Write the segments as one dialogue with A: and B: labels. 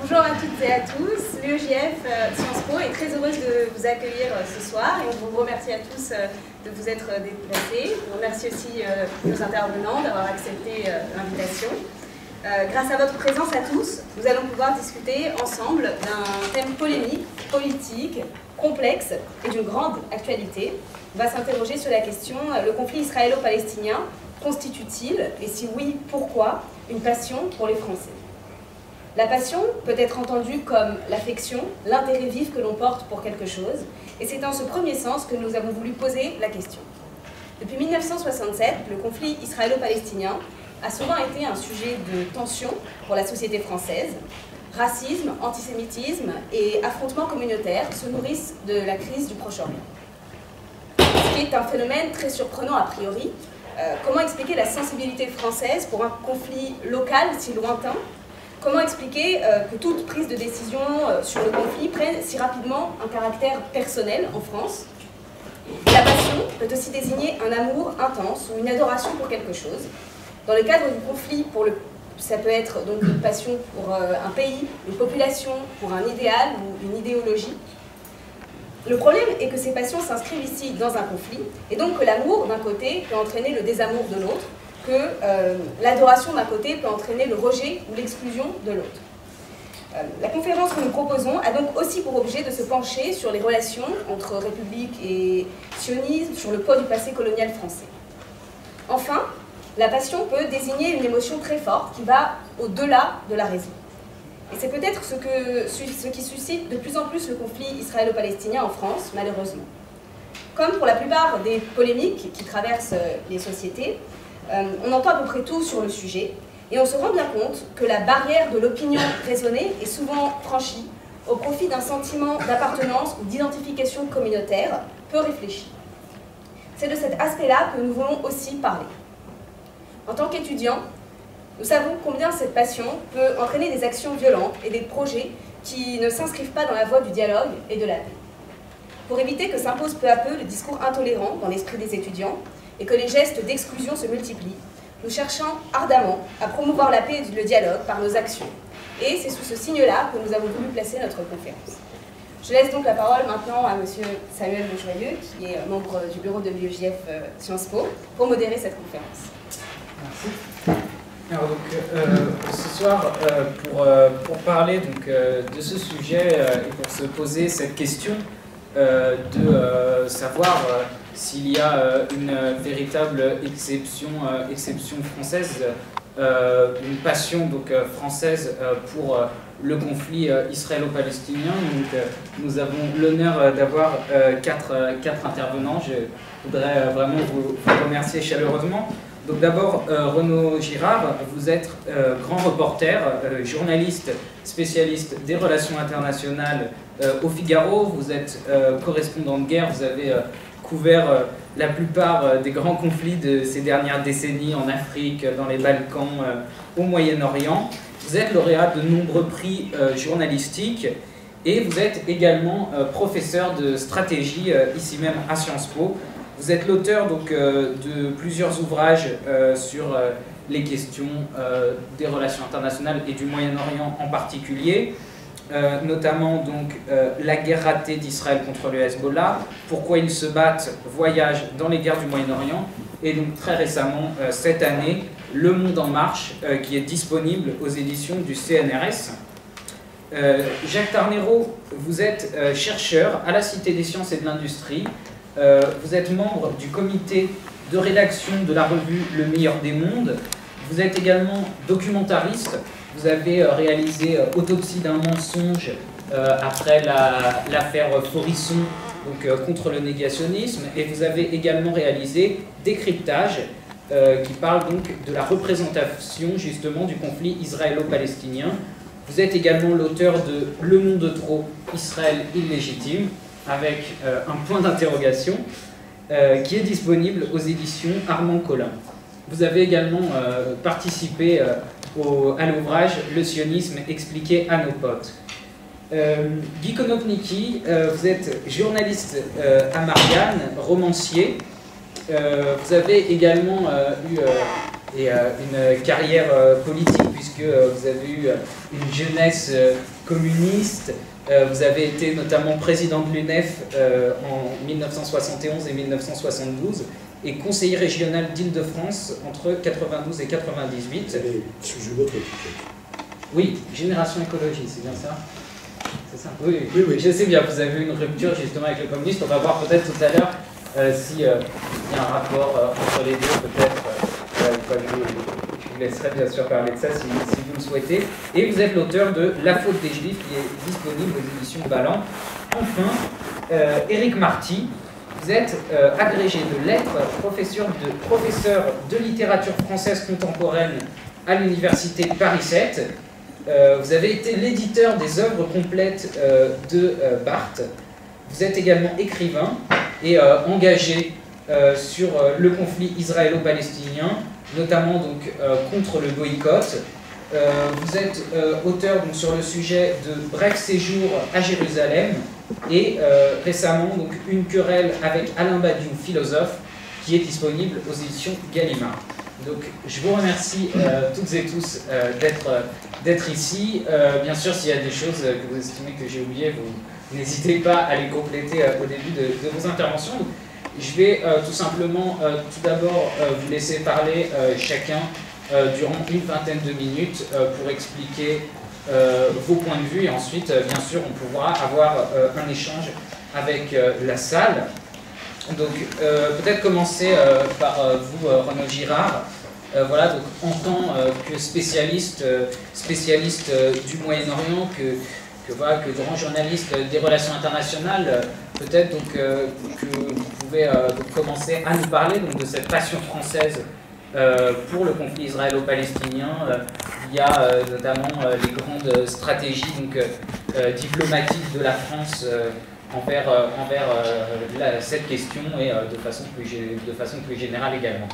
A: Bonjour à toutes et à tous, l'UEJF Sciences Po est très heureuse de vous accueillir ce soir et on vous remercie à tous de vous être déplacés. On remercie aussi nos intervenants d'avoir accepté l'invitation. Grâce à votre présence à tous, nous allons pouvoir discuter ensemble d'un thème polémique, politique, complexe et d'une grande actualité. On va s'interroger sur la question, le conflit israélo-palestinien constitue-t-il, et si oui, pourquoi, une passion pour les Français? La passion peut être entendue comme l'affection, l'intérêt vif que l'on porte pour quelque chose, et c'est dans ce premier sens que nous avons voulu poser la question. Depuis 1967, le conflit israélo-palestinien a souvent été un sujet de tension pour la société française. Racisme, antisémitisme et affrontements communautaires se nourrissent de la crise du Proche-Orient. Ce qui est un phénomène très surprenant a priori. Comment expliquer la sensibilité française pour un conflit local si lointain? Comment expliquer que toute prise de décision sur le conflit prenne si rapidement un caractère personnel en France? La passion peut aussi désigner un amour intense ou une adoration pour quelque chose. Dans le cadre du conflit, ça peut être donc une passion pour un pays, une population, pour un idéal ou une idéologie. Le problème est que ces passions s'inscrivent ici dans un conflit, et donc que l'amour d'un côté peut entraîner le désamour de l'autre, que l'adoration d'un côté peut entraîner le rejet ou l'exclusion de l'autre. La conférence que nous proposons a donc aussi pour objet de se pencher sur les relations entre République et sionisme, sur le poids du passé colonial français. Enfin, la passion peut désigner une émotion très forte qui va au-delà de la raison. Et c'est peut-être ce qui suscite de plus en plus le conflit israélo-palestinien en France, malheureusement. Comme pour la plupart des polémiques qui traversent les sociétés, on entend à peu près tout sur le sujet, et on se rend bien compte que la barrière de l'opinion raisonnée est souvent franchie au profit d'un sentiment d'appartenance ou d'identification communautaire peu réfléchi. C'est de cet aspect-là que nous voulons aussi parler. En tant qu'étudiants, nous savons combien cette passion peut entraîner des actions violentes et des projets qui ne s'inscrivent pas dans la voie du dialogue et de la paix. Pour éviter que s'impose peu à peu le discours intolérant dans l'esprit des étudiants et que les gestes d'exclusion se multiplient, nous cherchons ardemment à promouvoir la paix et le dialogue par nos actions. Et c'est sous ce signe-là que nous avons voulu placer notre conférence. Je laisse donc la parole maintenant à M. Samuel Lejoyeux, qui est membre du bureau de l'UEJF Sciences Po, pour modérer cette conférence.
B: Merci. Alors donc, ce soir, pour parler donc, de ce sujet et pour se poser cette question de savoir s'il y a une véritable exception française, une passion donc, française pour le conflit israélo-palestinien. Donc, nous avons l'honneur d'avoir quatre intervenants. Je voudrais vraiment vous remercier chaleureusement. Donc d'abord, Renaud Girard, vous êtes grand reporter, journaliste spécialiste des relations internationales au Figaro, vous êtes correspondant de guerre, vous avez couvert la plupart des grands conflits de ces dernières décennies en Afrique, dans les Balkans, au Moyen-Orient. Vous êtes lauréat de nombreux prix journalistiques et vous êtes également professeur de stratégie ici même à Sciences Po. Vous êtes l'auteur donc de plusieurs ouvrages sur les questions des relations internationales et du Moyen-Orient en particulier, notamment donc la guerre ratée d'Israël contre le Hezbollah, pourquoi ils se battent, voyage dans les guerres du Moyen-Orient, et donc très récemment cette année, Le Monde en marche, qui est disponible aux éditions du CNRS. Jacques Tarnero, vous êtes chercheur à la Cité des sciences et de l'industrie. Vous êtes membre du comité de rédaction de la revue Le Meilleur des Mondes. Vous êtes également documentariste. Vous avez réalisé Autopsie d'un mensonge après l'affaire Forisson, donc, contre le négationnisme. Et vous avez également réalisé Décryptage, qui parle donc de la représentation justement du conflit israélo-palestinien. Vous êtes également l'auteur de Le monde trop, Israël illégitime, avec un point d'interrogation qui est disponible aux éditions Armand Collin. Vous avez également participé à l'ouvrage Le sionisme expliqué à nos potes. Guy Konopnicki, vous êtes journaliste à Marianne, romancier. Vous avez également eu et une carrière politique, puisque vous avez eu une jeunesse communiste. Vous avez été notamment président de l'UNEF en 1971 et 1972 et conseiller régional d'Île-de-France entre 92 et 98. Oui, Génération Écologie, c'est bien ça? C'est ça? Oui, oui, oui, je sais bien, vous avez eu une rupture justement avec le communiste. On va voir peut-être tout à l'heure s'il y a un rapport entre les deux, peut-être. Je vous laisserai bien sûr parler de ça si vous le souhaitez. Et vous êtes l'auteur de La faute des Juifs, qui est disponible aux éditions Ballant. Enfin, Éric Marty, vous êtes agrégé de lettres, professeur de littérature française contemporaine à l'université Paris 7. Vous avez été l'éditeur des œuvres complètes de Barthes. Vous êtes également écrivain et engagé sur le conflit israélo-palestinien, notamment donc, contre le boycott. Vous êtes auteur donc, sur le sujet de Bref séjour à Jérusalem et récemment donc, Une querelle avec Alain Badiou, philosophe, qui est disponible aux éditions Gallimard. Donc je vous remercie toutes et tous d'être ici. Bien sûr, s'il y a des choses que vous estimez que j'ai oubliées, vous n'hésitez pas à les compléter au début de vos interventions. Donc, je vais tout simplement tout d'abord vous laisser parler chacun durant une vingtaine de minutes pour expliquer vos points de vue et ensuite, bien sûr, on pourra avoir un échange avec la salle. Donc, peut-être commencer par vous, Renaud Girard. Voilà, donc en tant que spécialiste du Moyen-Orient, que grand journaliste des relations internationales, peut-être donc que vous pouvez commencer à nous parler donc, de cette passion française pour le conflit israélo-palestinien. Il y a notamment les grandes stratégies donc, diplomatiques de la France envers cette question et de façon plus générale également.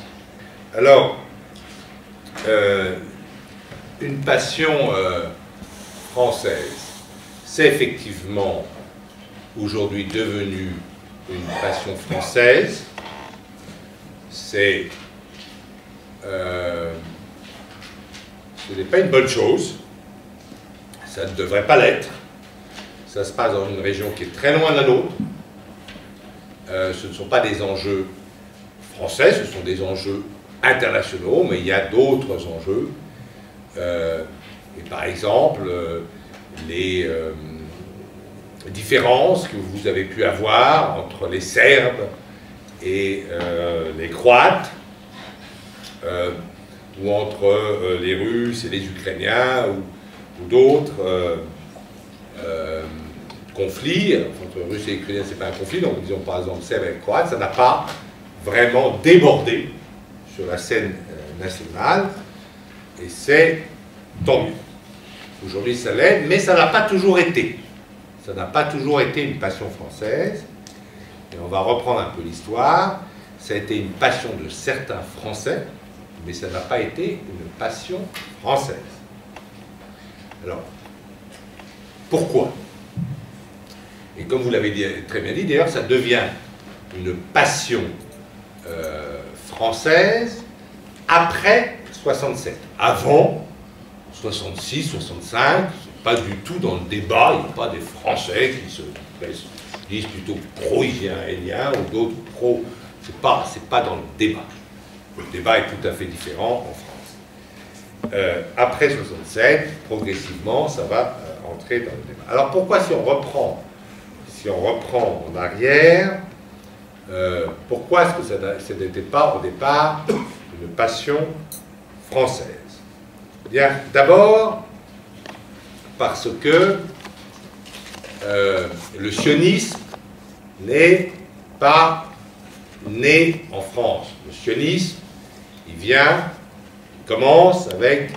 C: Alors, une passion française, c'est effectivement aujourd'hui devenu une passion française. Ce n'est pas une bonne chose, ça ne devrait pas l'être. Ça se passe dans une région qui est très loin de la nôtre. Ce ne sont pas des enjeux français, ce sont des enjeux internationaux, mais il y a d'autres enjeux. Et par exemple, les différences que vous avez pu avoir entre les Serbes et les Croates, ou entre les Russes et les Ukrainiens, ou d'autres conflits. Entre Russes et Ukrainiens, ce n'est pas un conflit, donc disons par exemple Serbes et Croates, ça n'a pas vraiment débordé sur la scène nationale, et c'est tant mieux. Aujourd'hui ça l'est, mais ça n'a pas toujours été. Ça n'a pas toujours été une passion française, et on va reprendre un peu l'histoire. Ça a été une passion de certains Français, mais ça n'a pas été une passion française. Alors, pourquoi? Et comme vous l'avez très bien dit, d'ailleurs, ça devient une passion française après 67. Avant, 66, 65, c'est pas du tout dans le débat, il n'y a pas des Français qui se disent plutôt pro-israéliens ou d'autres pro... C'est pas dans le débat. Le débat est tout à fait différent en France. Après 67, progressivement, ça va entrer dans le débat. Alors pourquoi, si on reprend en arrière, pourquoi est-ce que ça n'était pas au départ une passion française? Bien, d'abord, parce que le sionisme n'est pas né en France. Le sionisme, il commence avec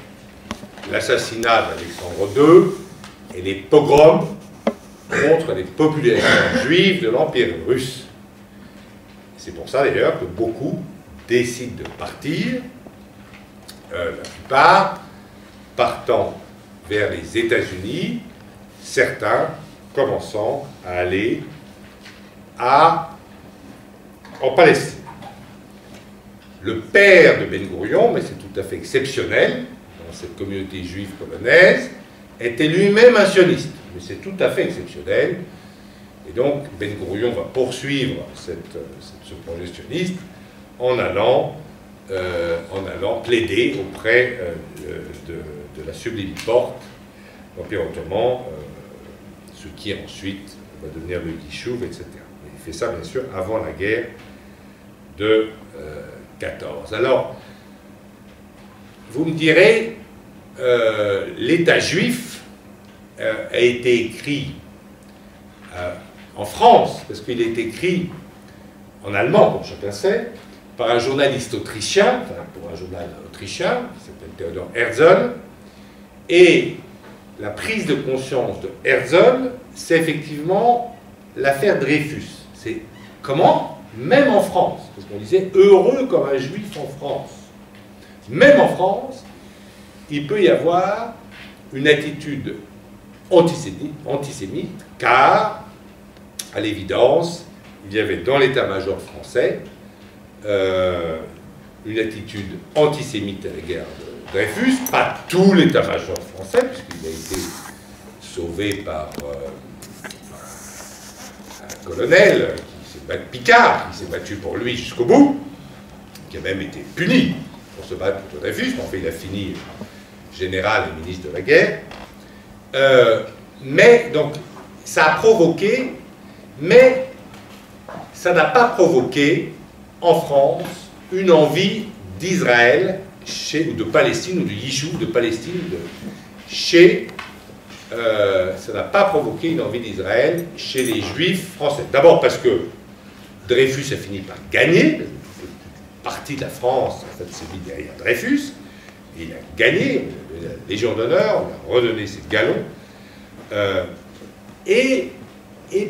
C: l'assassinat d'Alexandre II et les pogroms contre les populations juives de l'Empire russe. C'est pour ça d'ailleurs que beaucoup décident de partir, la plupart partant vers les États-Unis, certains commençant à aller en Palestine. le père de Ben Gourion, mais c'est tout à fait exceptionnel dans cette communauté juive polonaise, était lui-même un sioniste, mais c'est tout à fait exceptionnel. Et donc Ben Gourion va poursuivre ce projet sioniste en allant plaider auprès de la sublime porte de l'Empire ottoman, ce qui ensuite va devenir le Yishuv, etc. Il fait ça, bien sûr, avant la guerre de 14. Alors, vous me direz, l'État juif a été écrit en France, parce qu'il est écrit en allemand, comme chacun sait, par un journaliste autrichien, enfin pour un journal autrichien, qui s'appelle Theodor Herzl, et la prise de conscience de Herzl, c'est effectivement l'affaire Dreyfus. C'est comment, même en France, parce qu'on disait heureux comme un juif en France, même en France, il peut y avoir une attitude antisémite, car, à l'évidence, il y avait dans l'état-major français une attitude antisémite à l'égard de Dreyfus, pas tout l'état-major français, puisqu'il a été sauvé par un colonel, Picard, qui s'est battu pour lui jusqu'au bout, qui a même été puni pour se battre contre Dreyfus, mais en fait il a fini général et ministre de la guerre. Mais donc, ça a provoqué, mais ça n'a pas provoqué en France une envie d'Israël, ou de Palestine, ou de Yishuv de Palestine, ça n'a pas provoqué une envie d'Israël chez les Juifs français. D'abord parce que Dreyfus a fini par gagner, toute partie de la France, en fait, s'est mise derrière Dreyfus, et il a gagné, la Légion d'honneur, on a redonné ses galons, et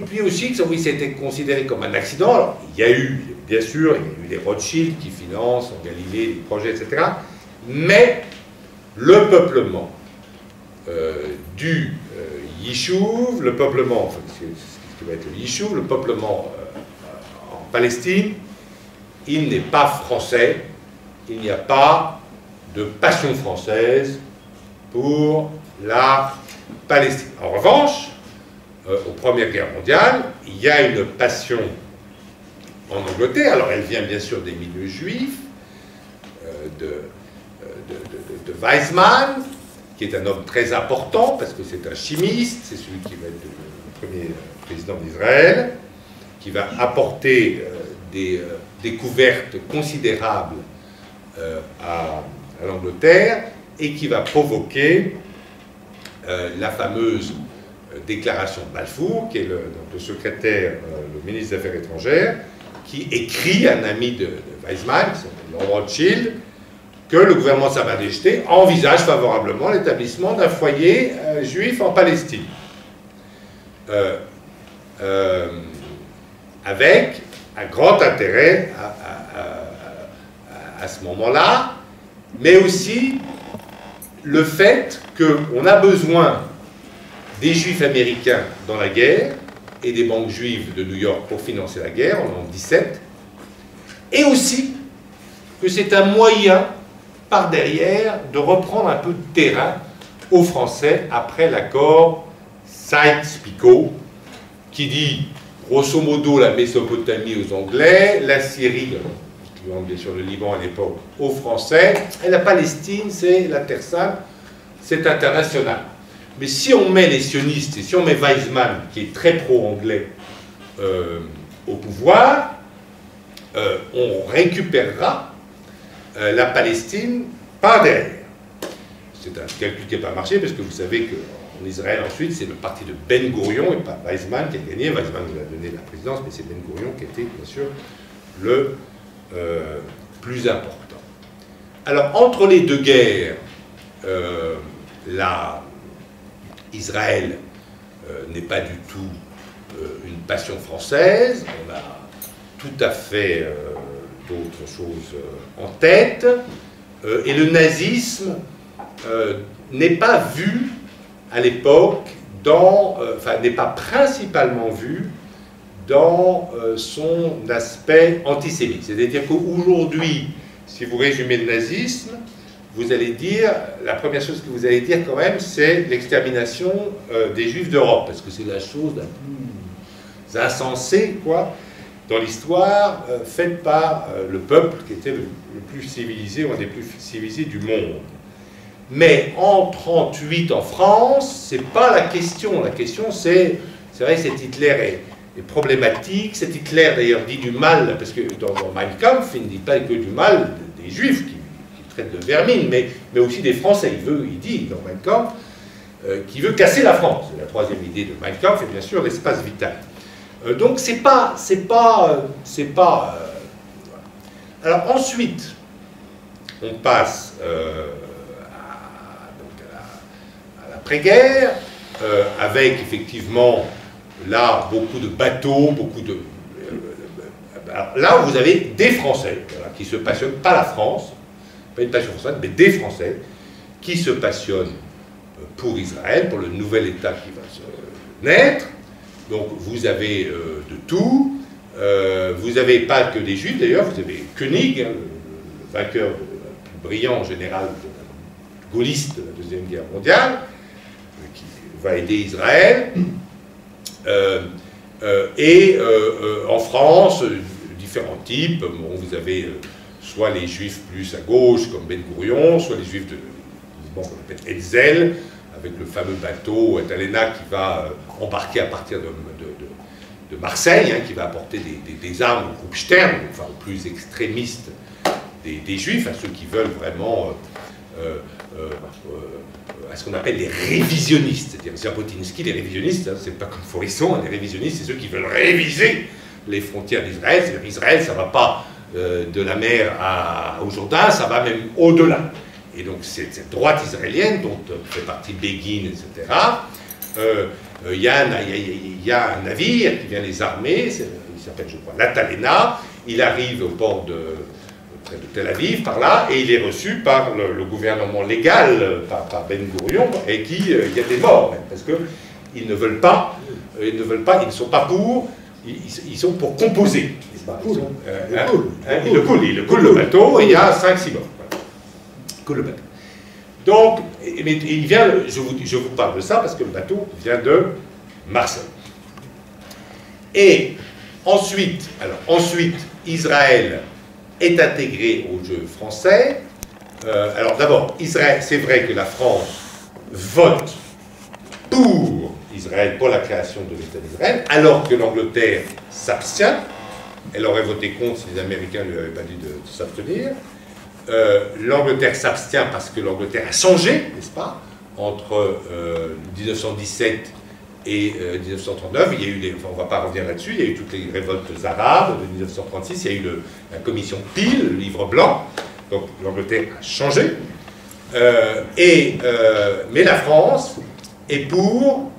C: puis aussi, oui, c'était considéré comme un accident. Alors, il y a eu, bien sûr, il y a eu les Rothschild qui financent en Galilée les projets, etc. Mais le peuplement du Yishuv, le peuplement, enfin, ce qui va être le Yishuv, le peuplement en Palestine, il n'est pas français, il n'y a pas de passion française pour la Palestine. En revanche, aux Premières Guerres mondiales, il y a une passion en Angleterre. Alors elle vient bien sûr des milieux juifs, de Weizmann, qui est un homme très important parce que c'est un chimiste, c'est celui qui va être le premier président d'Israël, qui va apporter des découvertes considérables à l'Angleterre et qui va provoquer la fameuse déclaration de Balfour, qui est le secrétaire, le ministre des Affaires étrangères, qui écrit à un ami de Weizmann, qui s'appelle Lord Rothschild, que le gouvernement de Sa Majesté envisage favorablement l'établissement d'un foyer juif en Palestine. Avec un grand intérêt à ce moment-là, mais aussi le fait qu'on a besoin des juifs américains dans la guerre et des banques juives de New York pour financer la guerre en 1917, et aussi que c'est un moyen par derrière de reprendre un peu de terrain aux Français après l'accord Sykes-Picot, qui dit grosso modo la Mésopotamie aux Anglais, la Syrie, bien sûr le Liban à l'époque, aux Français, et la Palestine, c'est la Terre Sainte, c'est international. Mais si on met les sionistes, et si on met Weizmann, qui est très pro-anglais, au pouvoir, on récupérera la Palestine par derrière. C'est un calcul qui n'a pas marché, parce que vous savez qu'en Israël, ensuite, c'est le parti de Ben Gourion, et pas Weizmann, qui a gagné. Weizmann nous a donné la présidence, mais c'est Ben Gourion qui était, bien sûr, le plus important. Alors, entre les deux guerres, Israël n'est pas du tout une passion française, on a tout à fait d'autres choses en tête, et le nazisme n'est pas vu à l'époque enfin n'est pas principalement vu dans son aspect antisémite. C'est-à-dire qu'aujourd'hui, si vous résumez le nazisme, vous allez dire, la première chose que vous allez dire quand même, c'est l'extermination des Juifs d'Europe, parce que c'est la chose la plus insensée, quoi, dans l'histoire, faite par le peuple qui était le plus civilisé, ou un des plus civilisés du monde. Mais en 1938 en France, c'est pas la question. La question, c'est vrai que cet Hitler est problématique. Cet Hitler, d'ailleurs, dit du mal, parce que dans Mein Kampf, il ne dit pas que du mal des Juifs, qui traite de vermine, mais aussi des Français. Il dit dans Mein Kampf qu'il veut casser la France. La troisième idée de Mein Kampf est bien sûr l'espace vital. Donc c'est pas. Alors ensuite, on passe à l'après-guerre, avec effectivement là beaucoup de bateaux, alors, là vous avez des Français voilà, qui se passionnent, pas la France, pas une passion française, mais des Français qui se passionnent pour Israël, pour le nouvel État qui va se naître. Donc vous avez de tout. Vous n'avez pas que des Juifs d'ailleurs, vous avez Koenig, hein, le vainqueur, le plus brillant général gaulliste de la Deuxième Guerre mondiale, qui va aider Israël. En France, différents types. Bon, vous avez soit les Juifs plus à gauche, comme Ben Gourion, soit les Juifs de qu'on appelle Hetzel, avec le fameux bateau Talena qui va embarquer à partir de Marseille, hein, qui va apporter des armes au groupe Stern, enfin aux plus extrémistes des Juifs, à ceux qui veulent vraiment à ce qu'on appelle les révisionnistes. C'est-à-dire, Jabotinsky, les révisionnistes, hein, c'est pas comme Forisson, hein, les révisionnistes, c'est ceux qui veulent réviser les frontières d'Israël. C'est-à-dire, Israël, ça ne va pas de la mer au Jourdain, ça va même au-delà. Et donc, cette droite israélienne, dont fait partie Begin, etc., il y a un navire qui vient les armer, il s'appelle, je crois, l'Atalena. Il arrive au port près de Tel Aviv, par là, et il est reçu par le gouvernement légal, par Ben Gourion, et il y a des morts, même, parce qu'ils ne veulent pas, ils ne sont pas pour, ils sont pour composer. Il le coule le bateau, et il y a 5-6 morts. Coule le bateau. Donc, mais il vient, je vous parle de ça parce que le bateau vient de Marseille. Et ensuite, Israël est intégré au jeu français. Alors d'abord, Israël, c'est vrai que la France vote pour Israël, pour la création de l'État d'Israël, alors que l'Angleterre s'abstient. Elle aurait voté contre si les Américains ne lui avaient pas dit de s'abstenir. L'Angleterre s'abstient parce que l'Angleterre a changé, n'est-ce pas, entre 1917 et 1939. Il y a eu on ne va pas revenir là-dessus, il y a eu toutes les révoltes arabes de 1936, il y a eu la commission Peel, le livre blanc, donc l'Angleterre a changé. Mais la France est pour,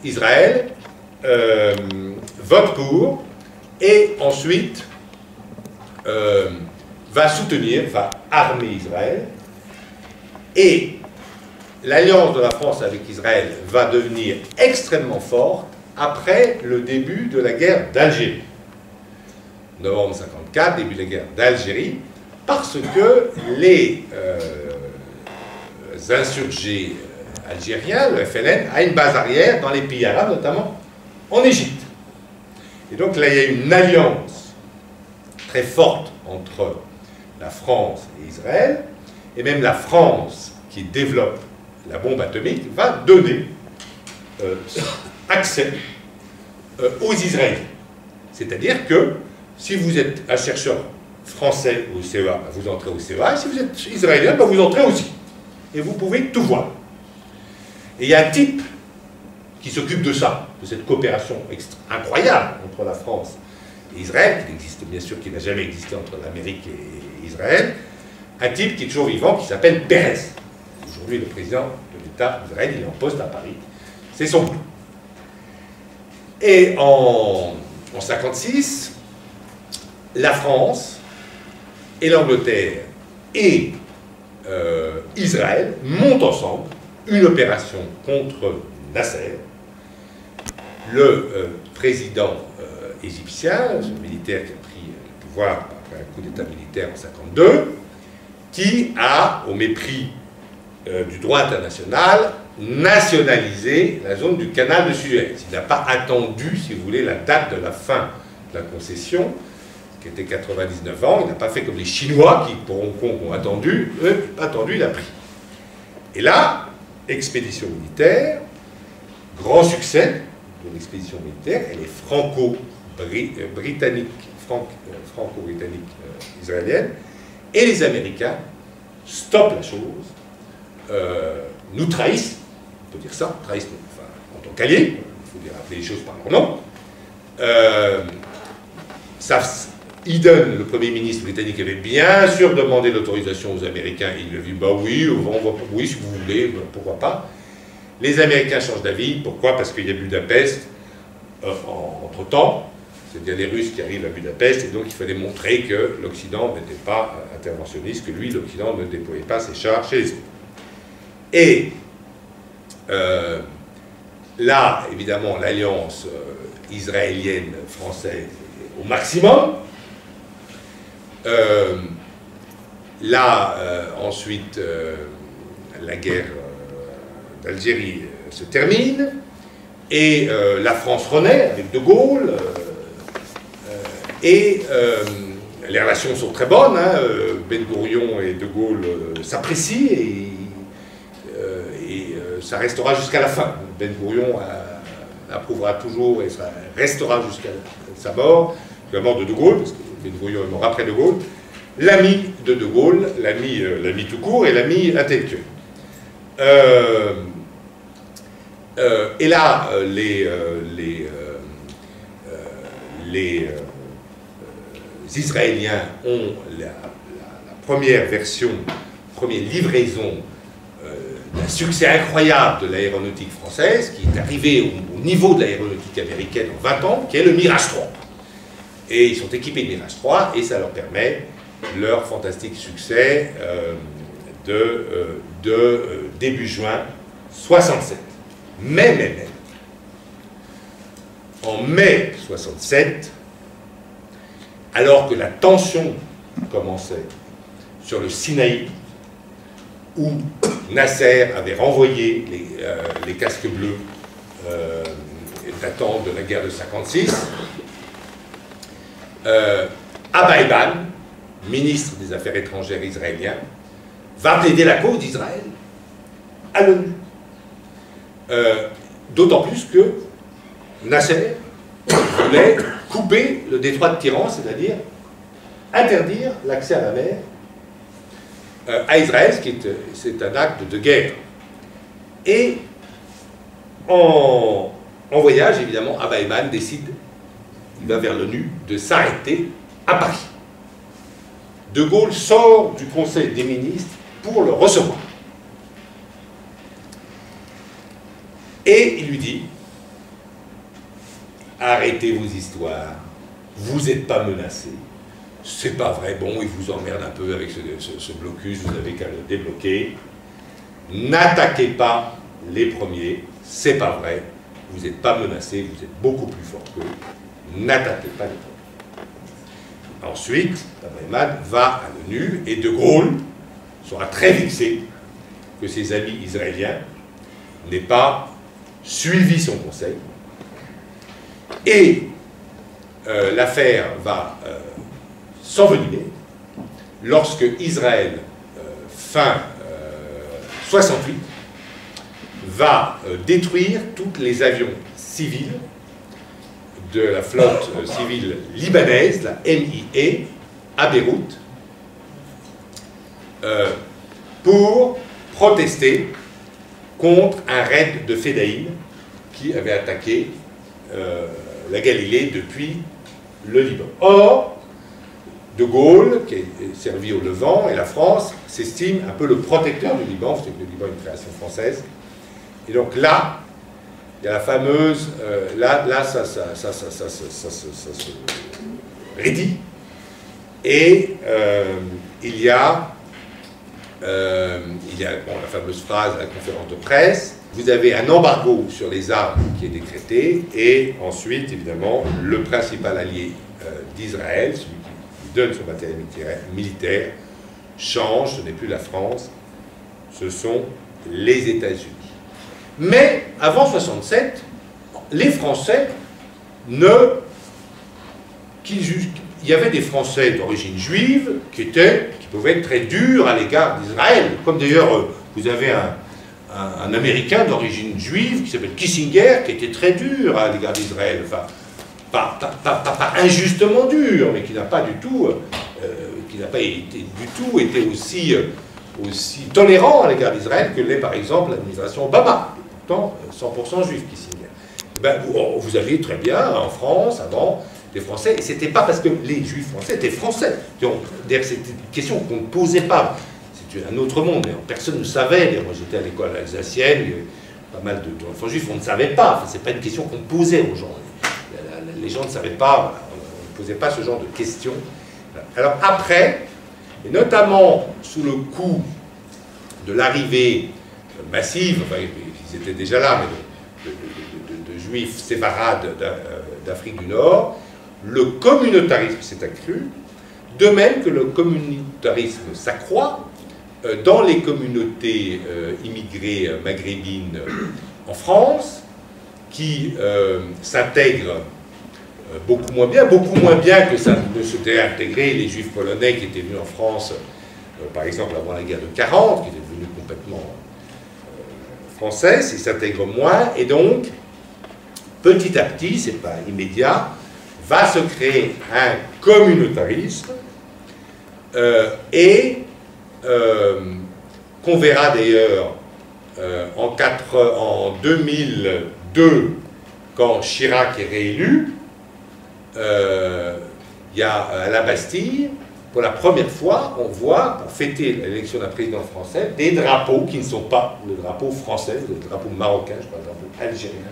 C: Israël vote pour, et ensuite va armer Israël, et l'alliance de la France avec Israël va devenir extrêmement forte après le début de la guerre d'Algérie. Novembre 1954, début de la guerre d'Algérie, parce que les insurgés algériens, le FLN, a une base arrière dans les pays arabes, notamment en Égypte. Et donc là, il y a une alliance très forte entre la France et Israël, et même la France, qui développe la bombe atomique, va donner accès aux Israéliens. C'est-à-dire que si vous êtes un chercheur français au CEA, vous entrez au CEA, et si vous êtes israélien, vous entrez aussi. Et vous pouvez tout voir. Et il y a un type qui s'occupe de ça, de cette coopération incroyable entre la France et Israël, qui existe bien sûr, qui n'a jamais existé entre l'Amérique et Israël, un type qui est toujours vivant, qui s'appelle Pérez. Aujourd'hui, le président de l'État d'Israël, il est en poste à Paris. C'est son boulot. Et en 1956, la France et l'Angleterre et Israël montent ensemble une opération contre Nasser, le président égyptien, ce militaire qui a pris le pouvoir par après un coup d'État militaire en 1952, qui a, au mépris du droit international, nationalisé la zone du canal de Suez. Il n'a pas attendu, si vous voulez, la date de la fin de la concession, qui était 99 ans. Il n'a pas fait comme les Chinois, qui pour Hong Kong ont attendu. Eux, il n'a pas attendu, il a pris. Et là, expédition militaire, grand succès de l'expédition militaire, elle est franco-britannique, franco-britannique israélienne, et les Américains stoppent la chose, nous trahissent, on peut dire ça, trahissent enfin, en tant qu'alliés, il faut dire appeler les choses par leur nom. Eden, le Premier ministre britannique, avait bien sûr demandé l'autorisation aux Américains. Il a dit, bah oui, oui, si vous voulez, pourquoi pas. Les Américains changent d'avis. Pourquoi? Parce qu'il y a Budapest entre-temps. C'est-à-dire les Russes qui arrivent à Budapest, et donc il fallait montrer que l'Occident n'était pas interventionniste, que lui, l'Occident, ne déployait pas ses chars chez les autres. Et là, évidemment, l'alliance israélienne-française au maximum. Là, ensuite, la guerre d'Algérie se termine, et la France renaît avec De Gaulle, et les relations sont très bonnes, hein, Ben Gourion et De Gaulle s'apprécient, et ça restera jusqu'à la fin. Ben Gourion approuvera toujours, et ça restera jusqu'à sa mort, la mort de Gaulle, parce que Ben Gourion est mort après De Gaulle, l'ami de De Gaulle, l'ami tout court et l'ami intellectuel. Et là, les Israéliens ont la première version, première livraison d'un succès incroyable de l'aéronautique française, qui est arrivé au niveau de l'aéronautique américaine en 20 ans, qui est le Mirage 3. Et ils sont équipés de Mirage 3, et ça leur permet leur fantastique succès début juin 67. Mais, en mai 67, alors que la tension commençait sur le Sinaï, où Nasser avait renvoyé les casques bleus datant de la guerre de 56, Abba Eban, ministre des Affaires étrangères israélien, va plaider la cause d'Israël à l'ONU. D'autant plus que Nasser voulait couper le détroit de Tiran, c'est-à-dire interdire l'accès à la mer à Israël, c'est un acte de guerre. Et en voyage, évidemment, Abba Eban décide, il va vers l'ONU, de s'arrêter à Paris. De Gaulle sort du Conseil des ministres pour le recevoir. Et il lui dit, arrêtez vos histoires, vous n'êtes pas menacés, c'est pas vrai, bon, il vous emmerde un peu avec ce blocus, vous avez qu'à le débloquer, n'attaquez pas les premiers, c'est pas vrai, vous n'êtes pas menacés, vous êtes beaucoup plus fort qu'eux, n'attaquez pas les premiers. Ensuite, Abba va à l'ONU, et De Gaulle sera très vexé que ses amis israéliens n'aient pas suivi son conseil, et l'affaire va s'envenimer lorsque Israël, fin 68, va détruire tous les avions civils de la flotte civile libanaise, la MIE, à Beyrouth, pour protester contre un raid de Fedayeen qui avait attaqué la Galilée depuis le Liban. Or, De Gaulle, qui est servi au Levant, et la France s'estime un peu le protecteur du Liban, parce que le Liban est une création française. Et donc là, il y a la fameuse... ça se raidit. Et il y a la fameuse phrase à la conférence de presse, vous avez un embargo sur les armes qui est décrété, et ensuite, évidemment, le principal allié d'Israël, celui qui donne son matériel militaire, change, ce n'est plus la France, ce sont les États-Unis. Mais avant 1967, les Français il y avait des Français d'origine juive qui pouvaient être très durs à l'égard d'Israël. Comme d'ailleurs, vous avez un Américain d'origine juive qui s'appelle Kissinger, qui était très dur à l'égard d'Israël. Enfin, pas injustement dur, mais qui n'a pas du tout, été aussi tolérant à l'égard d'Israël que l'est par exemple l'administration Obama, pourtant 100% juif Kissinger. Ben, vous aviez très bien en France avant des Français, et c'était pas parce que les Juifs français étaient français. D'ailleurs, c'était une question qu'on ne posait pas. C'était un autre monde, mais personne ne savait. Moi, j'étais à l'école alsacienne, il y avait pas mal d'enfants juifs, on ne savait pas. Enfin, c'est pas une question qu'on posait aux gens. Les gens ne savaient pas, on ne posait pas ce genre de questions. Alors après, et notamment sous le coup de l'arrivée massive, enfin, ils étaient déjà là, mais de juifs séfarades d'Afrique du Nord, le communautarisme s'est accru, de même que le communautarisme s'accroît dans les communautés immigrées maghrébines en France, qui s'intègrent beaucoup moins bien que ça ne s'était intégré les juifs polonais qui étaient venus en France, par exemple avant la guerre de 40, qui étaient devenus complètement français, ils s'intègrent moins, et donc, petit à petit, c'est pas immédiat, va se créer un communautarisme, qu'on verra d'ailleurs en 2002, quand Chirac est réélu, il y a à la Bastille, pour la première fois, on voit, pour fêter l'élection d'un président français, des drapeaux qui ne sont pas le drapeau français, le drapeau marocain, je crois, le drapeau algérien,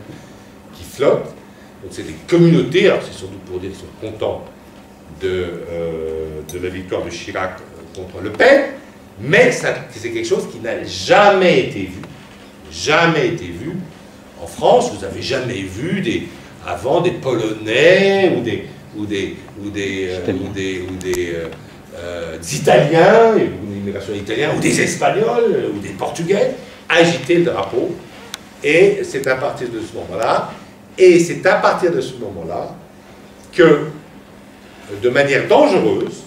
C: qui flottent. Donc c'est des communautés, alors c'est surtout pour dire qu'ils sont contents de la victoire de Chirac contre Le Pen, mais c'est quelque chose qui n'a jamais été vu en France. Vous n'avez jamais vu avant des Polonais ou des Italiens, une immigration italienne, ou des Espagnols, ou des Portugais, agiter le drapeau. Et c'est à partir de ce moment-là, que, de manière dangereuse,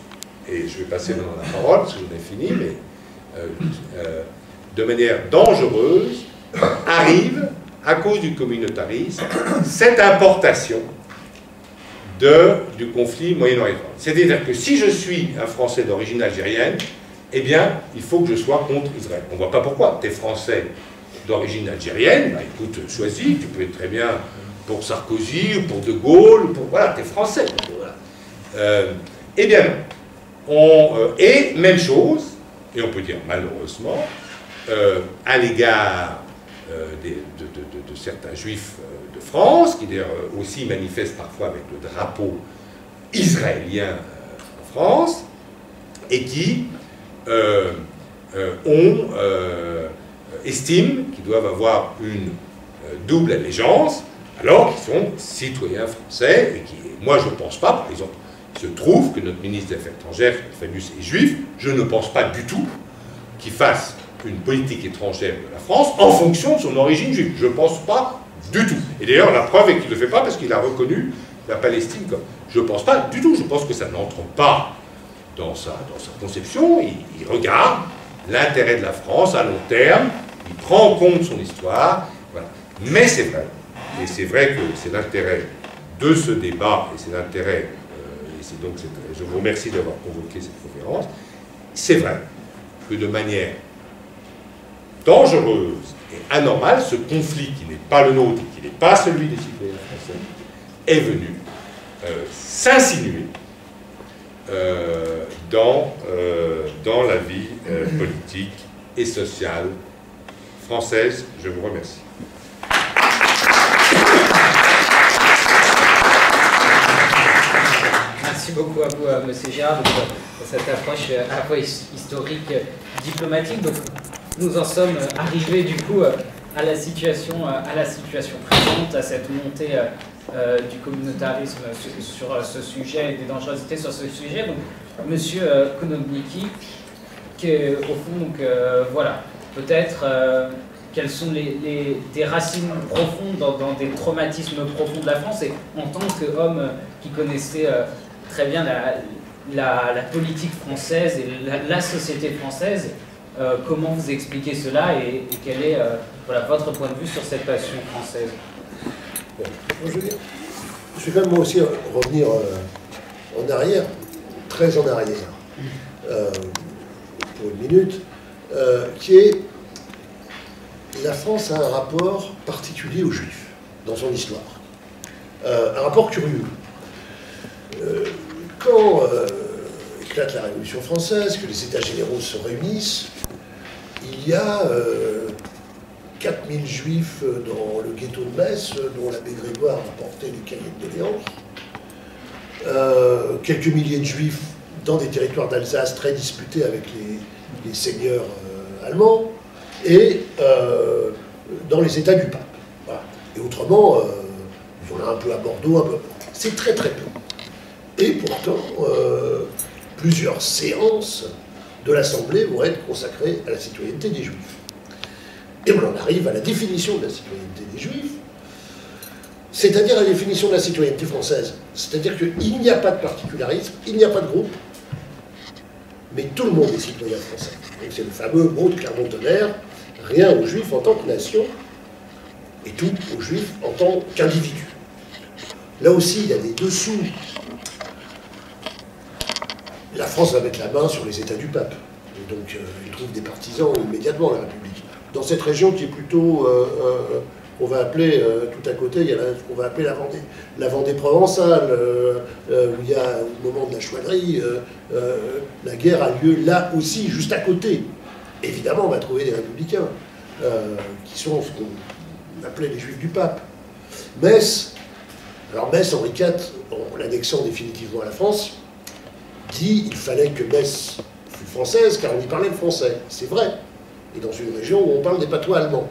C: et je vais passer maintenant la parole, parce que j'en ai fini, mais de manière dangereuse, arrive, à cause du communautarisme, cette importation du conflit moyen-oriental. C'est-à-dire que si je suis un Français d'origine algérienne, eh bien, il faut que je sois contre Israël. On ne voit pas pourquoi. Tu es Français d'origine algérienne, bah, écoute, choisis, tu peux être très bien pour Sarkozy, ou pour De Gaulle, voilà, tu es Français. Voilà. Eh bien, et même chose, et on peut dire malheureusement, à l'égard de certains juifs de France, qui d'ailleurs aussi manifestent parfois avec le drapeau israélien en France, et qui estiment qu'ils doivent avoir une double allégeance, alors qu'ils sont citoyens français, et qui, moi je ne pense pas, par exemple, il se trouve que notre ministre des Affaires étrangères, Fabius, est juif, je ne pense pas du tout qu'il fasse une politique étrangère de la France en fonction de son origine juive. Je ne pense pas du tout. Et d'ailleurs, la preuve est qu'il ne le fait pas parce qu'il a reconnu la Palestine comme... Je ne pense pas du tout. Je pense que ça n'entre pas dans sa conception. Il regarde l'intérêt de la France à long terme. Il prend en compte son histoire. Voilà. Mais c'est vrai. Et c'est vrai que c'est l'intérêt de ce débat, et c'est l'intérêt... je vous remercie d'avoir convoqué cette conférence. C'est vrai que de manière dangereuse et anormale, ce conflit qui n'est pas le nôtre, qui n'est pas celui des citoyens français, est venu s'insinuer dans la vie politique et sociale française. Je vous remercie.
B: Merci beaucoup à vous, M. Girard, pour cette approche à la fois historique, diplomatique. Donc, nous en sommes arrivés du coup à la situation présente, à cette montée du communautarisme sur ce sujet et des dangerosités sur ce sujet. Donc, Monsieur Konopnicki, au fond, donc, voilà, peut-être quelles sont des racines profondes dans des traumatismes profonds de la France, et en tant qu'homme qui connaissait très bien la politique française et la société française, comment vous expliquez cela et quel est voilà, votre point de vue sur cette passion française?
D: Bon, je vais quand même moi aussi revenir en arrière, très en arrière, pour une minute, qui est la France a un rapport particulier aux Juifs dans son histoire, un rapport curieux. Quand éclate la Révolution française, que les États généraux se réunissent, il y a 4000 Juifs dans le ghetto de Metz, dont l'abbé Grégoire a porté les cahiers de doléances, quelques milliers de Juifs dans des territoires d'Alsace très disputés avec les seigneurs allemands, et dans les États du pape. Voilà. Et autrement, il y en a un peu à Bordeaux, un peu. C'est très très peu. Et pourtant, plusieurs séances de l'Assemblée vont être consacrées à la citoyenneté des Juifs. Et on en arrive à la définition de la citoyenneté des Juifs, c'est-à-dire la définition de la citoyenneté française. C'est-à-dire qu'il n'y a pas de particularisme, il n'y a pas de groupe, mais tout le monde est citoyen français. Donc c'est le fameux mot de Clermont-Tonnerre, rien aux Juifs en tant que nation, et tout aux Juifs en tant qu'individus. Là aussi, il y a des dessous. La France va mettre la main sur les États du pape. Et donc, il trouve des partisans immédiatement, la République. Dans cette région qui est plutôt, on va appeler, tout à côté, il y a ce qu'on va appeler la Vendée provençale, où il y a, au moment de la chouannerie, la guerre a lieu là aussi, juste à côté. Évidemment, on va trouver des républicains, qui sont ce qu'on appelait les Juifs du pape. Metz, alors Metz, Henri IV, en l'annexant définitivement à la France, dit qu'il fallait que Metz fût française, car on y parlait le français. C'est vrai. Et dans une région où on parle des patois allemands.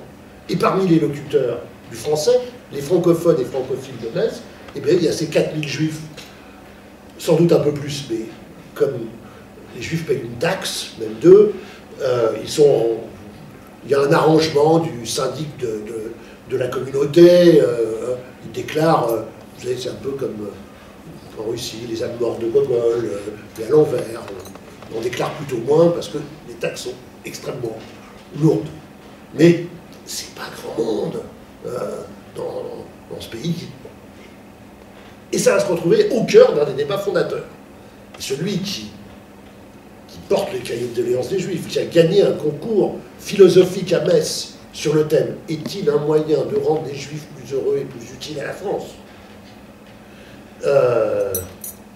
D: Et parmi les locuteurs du français, les francophones et francophiles de Metz, eh bien, il y a ces 4000 Juifs, sans doute un peu plus, mais comme les Juifs payent une taxe, même d'eux, il y a un arrangement du syndic de la communauté, il déclare, vous savez, c'est un peu comme en Russie, les Allemands de Gogol, et à l'envers, on déclare plutôt moins parce que les taxes sont extrêmement lourdes. Mais c'est pas grand monde dans ce pays. Et ça va se retrouver au cœur d'un des débats fondateurs. Et celui qui porte les cahiers de doléances des Juifs, qui a gagné un concours philosophique à Metz sur le thème « Est-il un moyen de rendre les Juifs plus heureux et plus utiles à la France ?»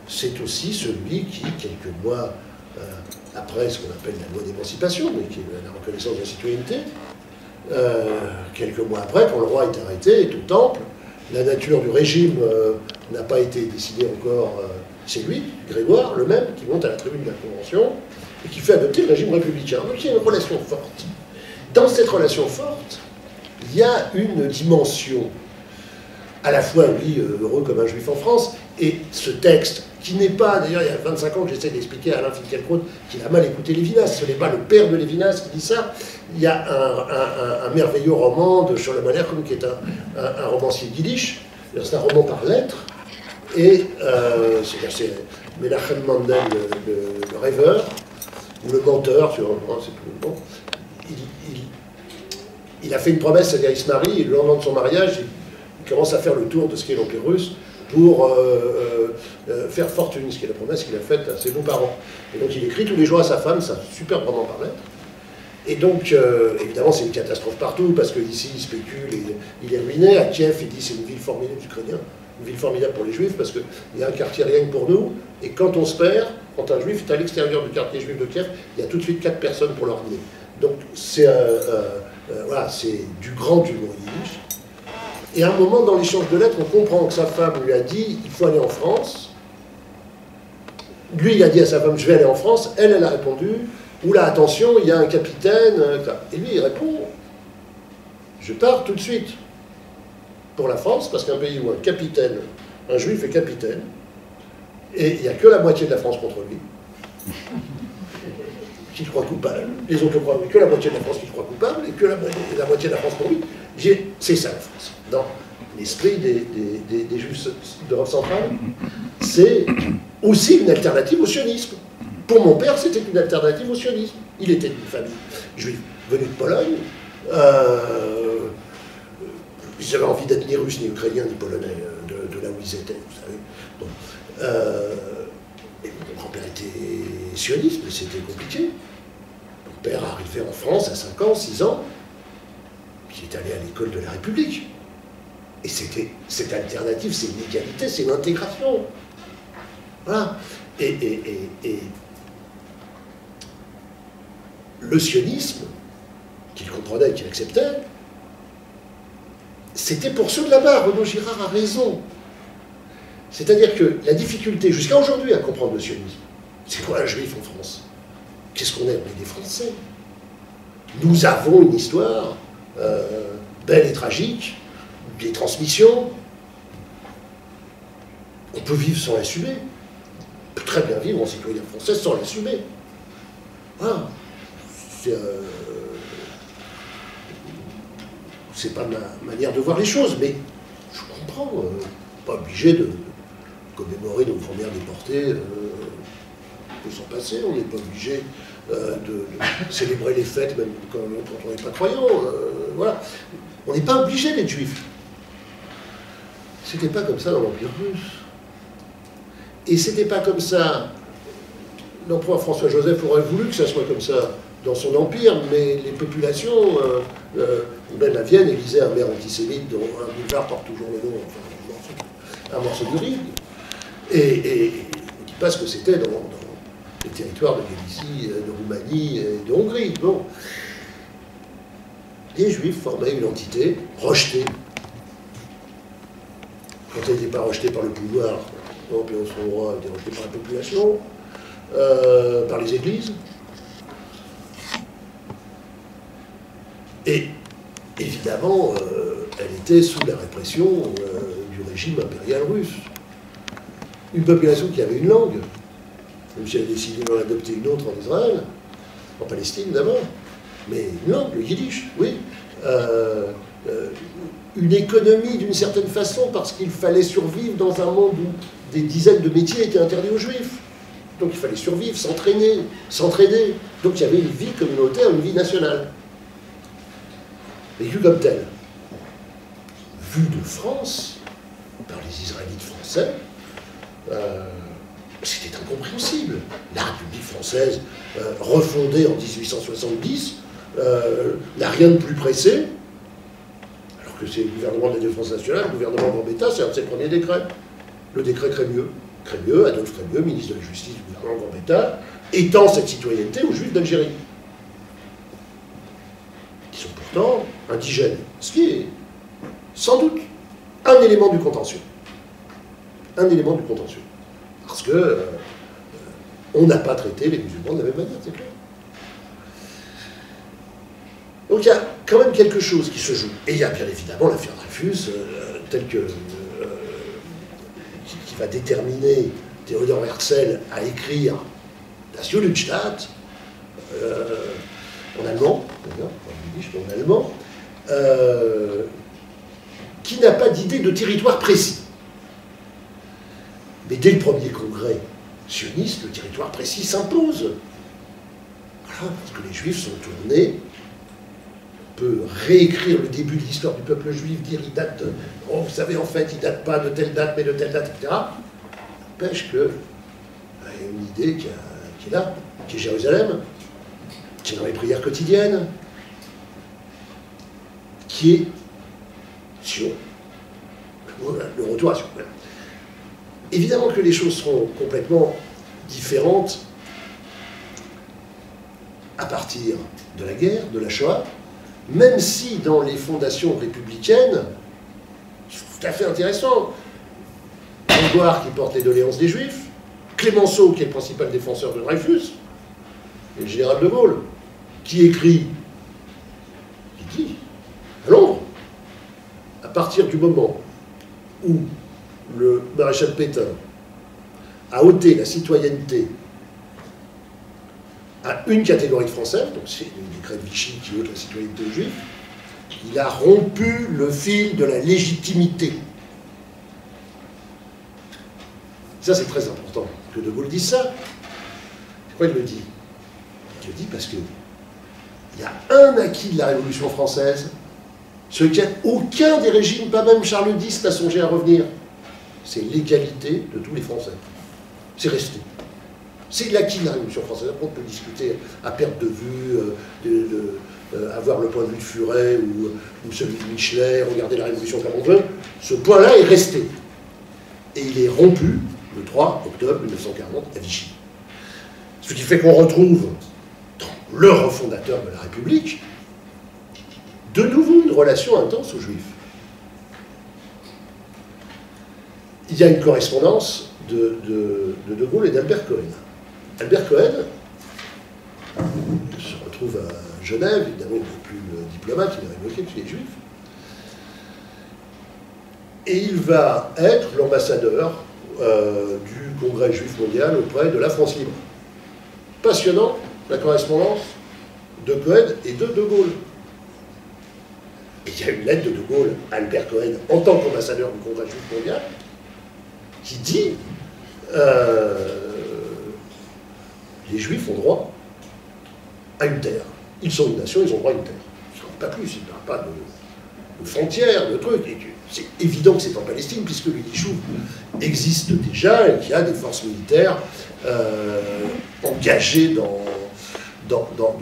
D: c'est aussi celui qui, quelques mois après ce qu'on appelle la loi d'émancipation, mais qui est la reconnaissance de la citoyenneté, quelques mois après, quand le roi est arrêté, est au temple, la nature du régime n'a pas été décidée encore, c'est lui, Grégoire, le même, qui monte à la tribune de la Convention, et qui fait adopter le régime républicain. Donc il y a une relation forte. Dans cette relation forte, il y a une dimension, à la fois, lui, heureux comme un juif en France, et ce texte, qui n'est pas, d'ailleurs, il y a 25 ans que j'essaie d'expliquer à Alain Finkielkraut qu'il a mal écouté Lévinas, ce n'est pas le père de Lévinas qui dit ça, il y a un merveilleux roman de Sholom Aleichem, qui est un romancier yiddish, c'est un roman par lettres, et c'est Menachem Mendel, le rêveur, ou le menteur, c'est plus bon. Il a fait une promesse, c'est-à-dire il se marie, et le lendemain de son mariage, il commence à faire le tour de ce qu'est l'Empire russe pour faire fortune, ce qui est la promesse qu'il a faite à ses beaux-parents. Et donc il écrit tous les jours à sa femme, c'est un super roman par lettres. Et donc, évidemment, c'est une catastrophe partout, parce qu'ici, il spécule, et il est ruiné. À Kiev, il dit c'est une ville formidable, ukrainienne, une ville formidable pour les Juifs, parce qu'il y a un quartier rien que pour nous, et quand on se perd, quand un Juif est à l'extérieur du quartier juif de Kiev, il y a tout de suite 4 personnes pour l'emmener. Donc, c'est voilà, du grand humour yiddish. Et à un moment, dans l'échange de lettres, on comprend que sa femme lui a dit il faut aller en France. Lui, il a dit à sa femme je vais aller en France. Elle a répondu oula, attention, il y a un capitaine. Et lui, il répond je pars tout de suite. pour la France, parce qu'un pays où un capitaine, un juif est capitaine, et il n'y a que la moitié de la France contre lui, qui le croit coupable, les autres croient que la moitié de la France qui le croit coupable, et que la moitié de la France pour lui. C'est ça la France. Dans l'esprit des juifs d'Europe centrale, c'est aussi une alternative au sionisme. Pour mon père, c'était une alternative au sionisme. Il était d'une famille juive venue de Pologne. Ils n'avaient envie d'être ni russe, ni ukrainien, ni polonais, de là où ils étaient, vous savez. Donc, et mon grand-père était sioniste, mais c'était compliqué. Mon père arrivait en France à 5 ans, 6 ans, il est allé à l'école de la République. Et c'était cette alternative, c'est l'égalité, c'est l'intégration. Voilà. Et le sionisme, qu'il comprenait et qu'il acceptait, c'était pour ceux de là-bas. Renaud Girard a raison. C'est-à-dire que la difficulté, jusqu'à aujourd'hui, à comprendre le sionisme, c'est quoi un juif en France? Qu'est-ce qu'on est? On est des Français. Nous avons une histoire belle et tragique, des transmissions. On peut vivre sans l'assumer. On peut très bien vivre en citoyen français sans l'assumer. Voilà. C'est pas ma manière de voir les choses, mais je comprends. Pas obligé de commémorer nos grands-mères déportées, on peut s'en passer, on n'est pas obligé de célébrer les fêtes, même quand on n'est pas croyant. Voilà. On n'est pas obligé d'être juif. C'était pas comme ça dans l'Empire russe. Et c'était pas comme ça. L'empereur François-Joseph aurait voulu que ça soit comme ça dans son empire, mais les populations, même à Vienne, élisaient un maire antisémite dont un boulevard porte toujours le nom, enfin, un morceau du Rhin. Et on ne dit pas ce que c'était dans les territoires de Galicie, de Roumanie et de Hongrie. Bon. Les Juifs formaient une entité rejetée. Quand elle n'était pas rejetée par le pouvoir, l'Empire austro-hongrois était rejetée par la population, par les églises. Et évidemment, elle était sous la répression du régime impérial russe. Une population qui avait une langue, même si elle a décidé d'en adopter une autre en Israël, en Palestine d'abord, mais une langue, le yiddish, oui. Une économie d'une certaine façon, parce qu'il fallait survivre dans un monde où des dizaines de métiers étaient interdits aux juifs. Donc il fallait survivre, s'entraîner, s'entraider. Donc il y avait une vie communautaire, une vie nationale. Vécue comme telle. Vue de France, par les Israélites français, c'était incompréhensible. La République française, refondée en 1870, n'a rien de plus pressé, alors que c'est le gouvernement de la Défense nationale, le gouvernement Gambetta, c'est un de ses premiers décrets. Le décret Crémieux. Crémieux, Adolphe Crémieux, ministre de la Justice du gouvernement Gambetta, étend cette citoyenneté aux Juifs d'Algérie, qui sont pourtant indigènes. Ce qui est sans doute un élément du contentieux. Un élément du contentieux. Parce que on n'a pas traité les musulmans de la même manière, c'est clair. Donc il y a quand même quelque chose qui se joue. Et il y a bien évidemment l'affaire Dreyfus, telle que qui va déterminer Theodor Herzl à écrire Das Judenstaat, en allemand, d'ailleurs, en allemand, qui n'a pas d'idée de territoire précis. Mais dès le premier congrès sioniste, le territoire précis s'impose. Voilà, parce que les Juifs sont tournés. On peut réécrire le début de l'histoire du peuple juif, dire il date, oh, vous savez, en fait, il date pas de telle date, mais de telle date, etc. N'empêche qu'il y a une idée qui est là, qui est Jérusalem, qui est dans les prières quotidiennes, qui est Sion, le retour à Sion. Évidemment que les choses seront complètement différentes à partir de la guerre, de la Shoah, même si dans les fondations républicaines, c'est tout à fait intéressant, Grégoire qui porte les doléances des Juifs, Clémenceau qui est le principal défenseur de Dreyfus, et le général de Gaulle, qui écrit, qui dit, à Londres, à partir du moment où le maréchal Pétain a ôté la citoyenneté à une catégorie de Français, donc c'est le décret de Vichy qui ôte la citoyenneté aux Juifs, il a rompu le fil de la légitimité. Ça, c'est très important que De Gaulle dise ça. Pourquoi il le dit? Il le dit parce qu'il y a un acquis de la Révolution française, sur lequel aucun des régimes, pas même Charles X, n'a songé à revenir. C'est l'égalité de tous les Français. C'est resté. C'est l'acquis de la Révolution française. Après, on peut discuter à perte de vue, avoir le point de vue de Furet ou celui de Michelet, regarder la Révolution comme on veut. Ce point-là est resté. Et il est rompu le 3 octobre 1940 à Vichy. Ce qui fait qu'on retrouve dans le refondateur de la République de nouveau une relation intense aux Juifs. Il y a une correspondance de Gaulle et d'Albert Cohen. Albert Cohen se retrouve à Genève, évidemment il n'est plus le diplomate, il est révoqué chez les Juifs. Et il va être l'ambassadeur du Congrès juif mondial auprès de la France libre. Passionnant, la correspondance de Cohen et de Gaulle. Et il y a une lettre de Gaulle à Albert Cohen en tant qu'ambassadeur du Congrès juif mondial qui dit les Juifs ont droit à une terre. Ils sont une nation, ils ont droit à une terre. Pas plus, ils n'ont pas de frontières, de trucs. C'est évident que c'est en Palestine, puisque le Yishuv existe déjà et qu'il y a des forces militaires engagées dans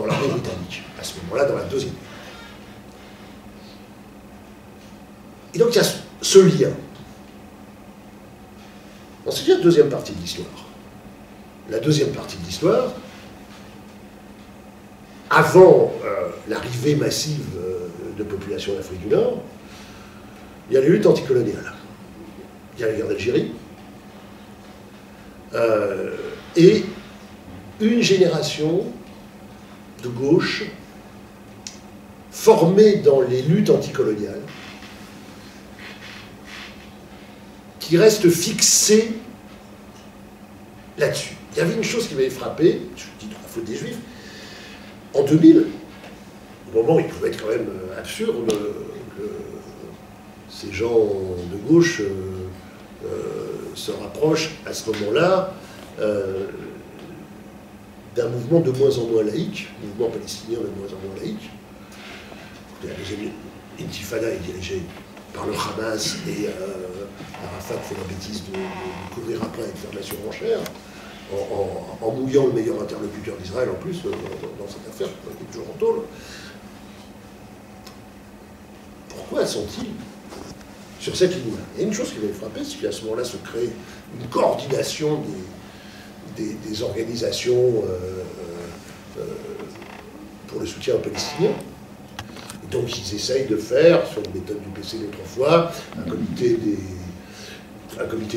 D: l'armée britannique, à ce moment-là, dans la deuxième guerre. Et donc il y a ce lien. Ensuite, il y a la deuxième partie de l'histoire. La deuxième partie de l'histoire, avant l'arrivée massive de populations d'Afrique du Nord, il y a les luttes anticoloniales. Il y a la guerre d'Algérie. Et une génération de gauche formée dans les luttes anticoloniales qui reste fixée là-dessus. Il y avait une chose qui m'avait frappé, je dis de la faute des Juifs, en 2000, au moment où il pouvait être quand même absurde que ces gens de gauche se rapprochent à ce moment-là d'un mouvement de moins en moins laïque, mouvement palestinien de moins en moins laïque. La deuxième intifada est dirigée par le Hamas et Arafat fait la bêtise de couvrir après et de faire de la surenchère, en mouillant le meilleur interlocuteur d'Israël en plus dans cette affaire qui est toujours en tôle. Pourquoi sont-ils sur cette ligne-là? Il y a une chose qui m'avait frappé, c'est qu'à ce moment-là se crée une coordination des organisations pour le soutien aux Palestiniens. Et donc ils essayent de faire, sur la méthode du PC d'autrefois, un comité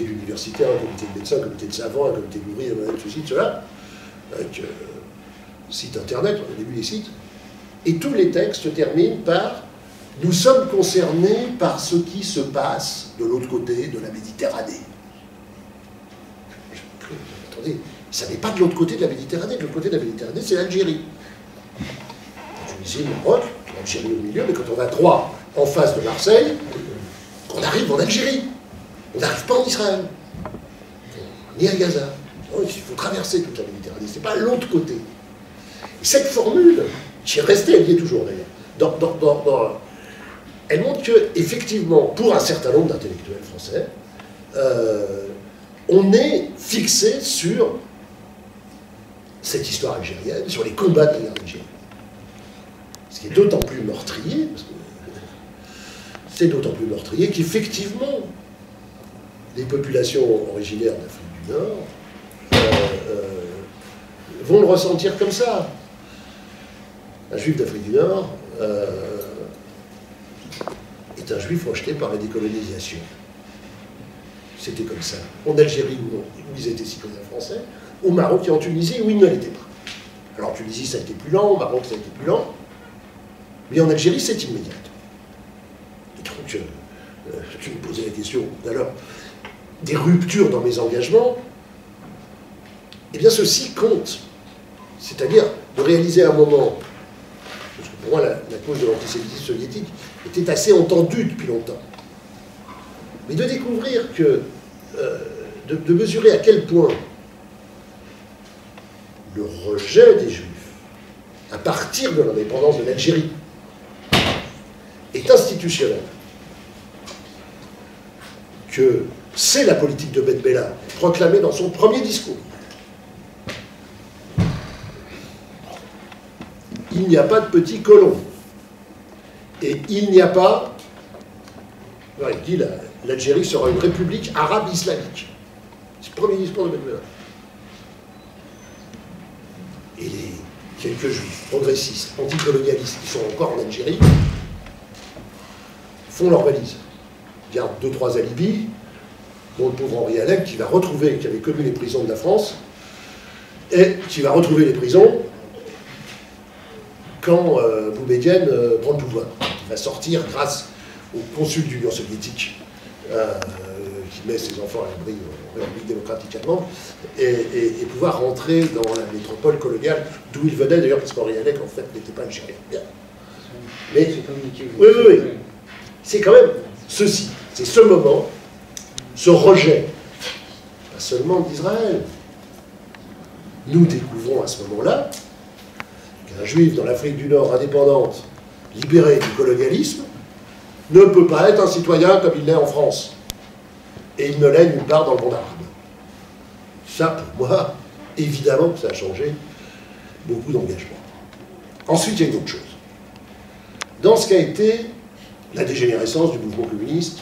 D: d'universitaires, un comité de médecins, un comité de savants, un comité d'ouvriers, ceci, cela, avec site internet, on a vu les sites, et tous les textes terminent par « Nous sommes concernés par ce qui se passe de l'autre côté de la Méditerranée ». Attendez, ça n'est pas de l'autre côté de la Méditerranée, de l'autre côté de la Méditerranée, c'est l'Algérie. La Tunisie, le Maroc, l'Algérie au milieu, mais quand on va droit en face de Marseille, on arrive en Algérie. On n'arrive pas en Israël, ni à Gaza. Non, il faut traverser toute la Méditerranée, c'est pas l'autre côté. Et cette formule, qui est restée, elle y est toujours d'ailleurs, elle montre que, effectivement, pour un certain nombre d'intellectuels français, on est fixé sur cette histoire algérienne, sur les combats de la guerre d'Algérie. Ce qui est d'autant plus meurtrier, parce que c'est d'autant plus meurtrier qu'effectivement, les populations originaires d'Afrique du Nord vont le ressentir comme ça. Un juif d'Afrique du Nord est un juif rejeté par la décolonisation. C'était comme ça. En Algérie, où ils étaient citoyens français, au Maroc et en Tunisie, où ils ne l'étaient pas. Alors en Tunisie, ça a été plus lent, au Maroc, ça a été plus lent, mais en Algérie, c'est immédiat. Et donc, tu me posais la question tout à l'heure, des ruptures dans mes engagements, eh bien ceci compte. C'est-à-dire de réaliser un moment, parce que pour moi la cause de l'antisémitisme soviétique était assez entendue depuis longtemps, mais de découvrir que, de mesurer à quel point le rejet des Juifs, à partir de l'indépendance de l'Algérie, est institutionnel, que c'est la politique de Ben Bella, proclamée dans son premier discours. Il n'y a pas de petits colons. Et il n'y a pas... Non, il dit l'Algérie sera une république arabe islamique. C'est le premier discours de Ben Bella. Et les quelques juifs progressistes, anticolonialistes qui sont encore en Algérie font leur valise. Gardent 2-3 alibis, dont le pauvre Henri Alec qui va retrouver, qui avait connu les prisons de la France, et qui va retrouver les prisons quand Boumedienne prend le pouvoir. Il va sortir grâce au consul d'Union soviétique qui met ses enfants à l'abri en République démocratique allemande et pouvoir rentrer dans la métropole coloniale d'où il venait d'ailleurs, parce qu'Henri Alec en fait n'était pas algérien. Mais oui. C'est quand même ceci, c'est ce moment, ce rejet, pas seulement d'Israël. Nous découvrons à ce moment-là qu'un juif dans l'Afrique du Nord indépendante, libéré du colonialisme, ne peut pas être un citoyen comme il l'est en France. Et il ne l'est nulle part dans le monde arabe. Ça, pour moi, évidemment que ça a changé beaucoup d'engagement. Ensuite, il y a une autre chose. Dans ce qu'a été la dégénérescence du mouvement communiste,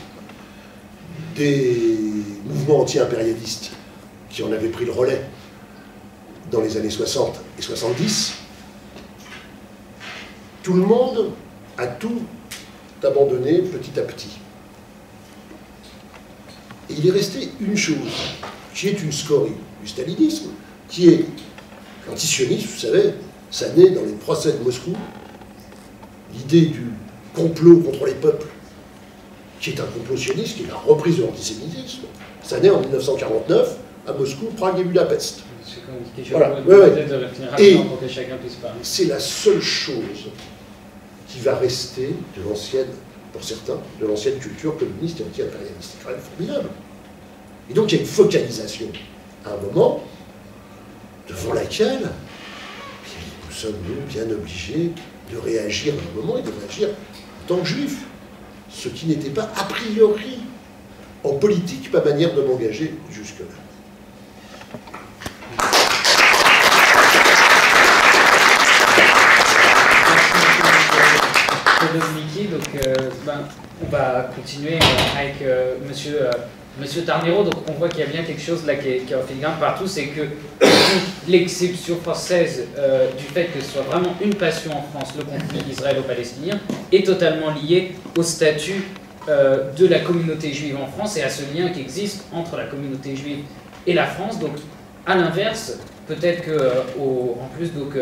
D: des mouvements anti-impérialistes qui en avaient pris le relais dans les années 60 et 70, tout le monde a tout abandonné petit à petit. Et il est resté une chose, qui est une scorie du stalinisme, qui est l'antisionisme, vous savez, ça naît dans les procès de Moscou, l'idée du complot contre les peuples, qui est un complot sioniste, qui est la reprise de l'antisémitisme, ça naît en 1949 à Moscou, Prague et Budapest. Voilà. Et c'est la seule chose qui va rester de l'ancienne, pour certains, de l'ancienne culture communiste et anti-impérialiste. C'est quand même formidable. Et donc il y a une focalisation à un moment devant laquelle nous sommes, nous, bien obligés de réagir à un moment et de réagir en tant que juifs. Ce qui n'était pas a priori en politique ma manière de m'engager jusque-là.
B: Donc, on va continuer avec Monsieur Tarnero. Donc, on voit qu'il y a bien quelque chose là qui est en filigrane partout, c'est que l'exception française du fait que ce soit vraiment une passion en France, le conflit israélo-palestinien, est totalement liée au statut de la communauté juive en France et à ce lien qui existe entre la communauté juive et la France. Donc, à l'inverse, peut-être que, en plus, donc,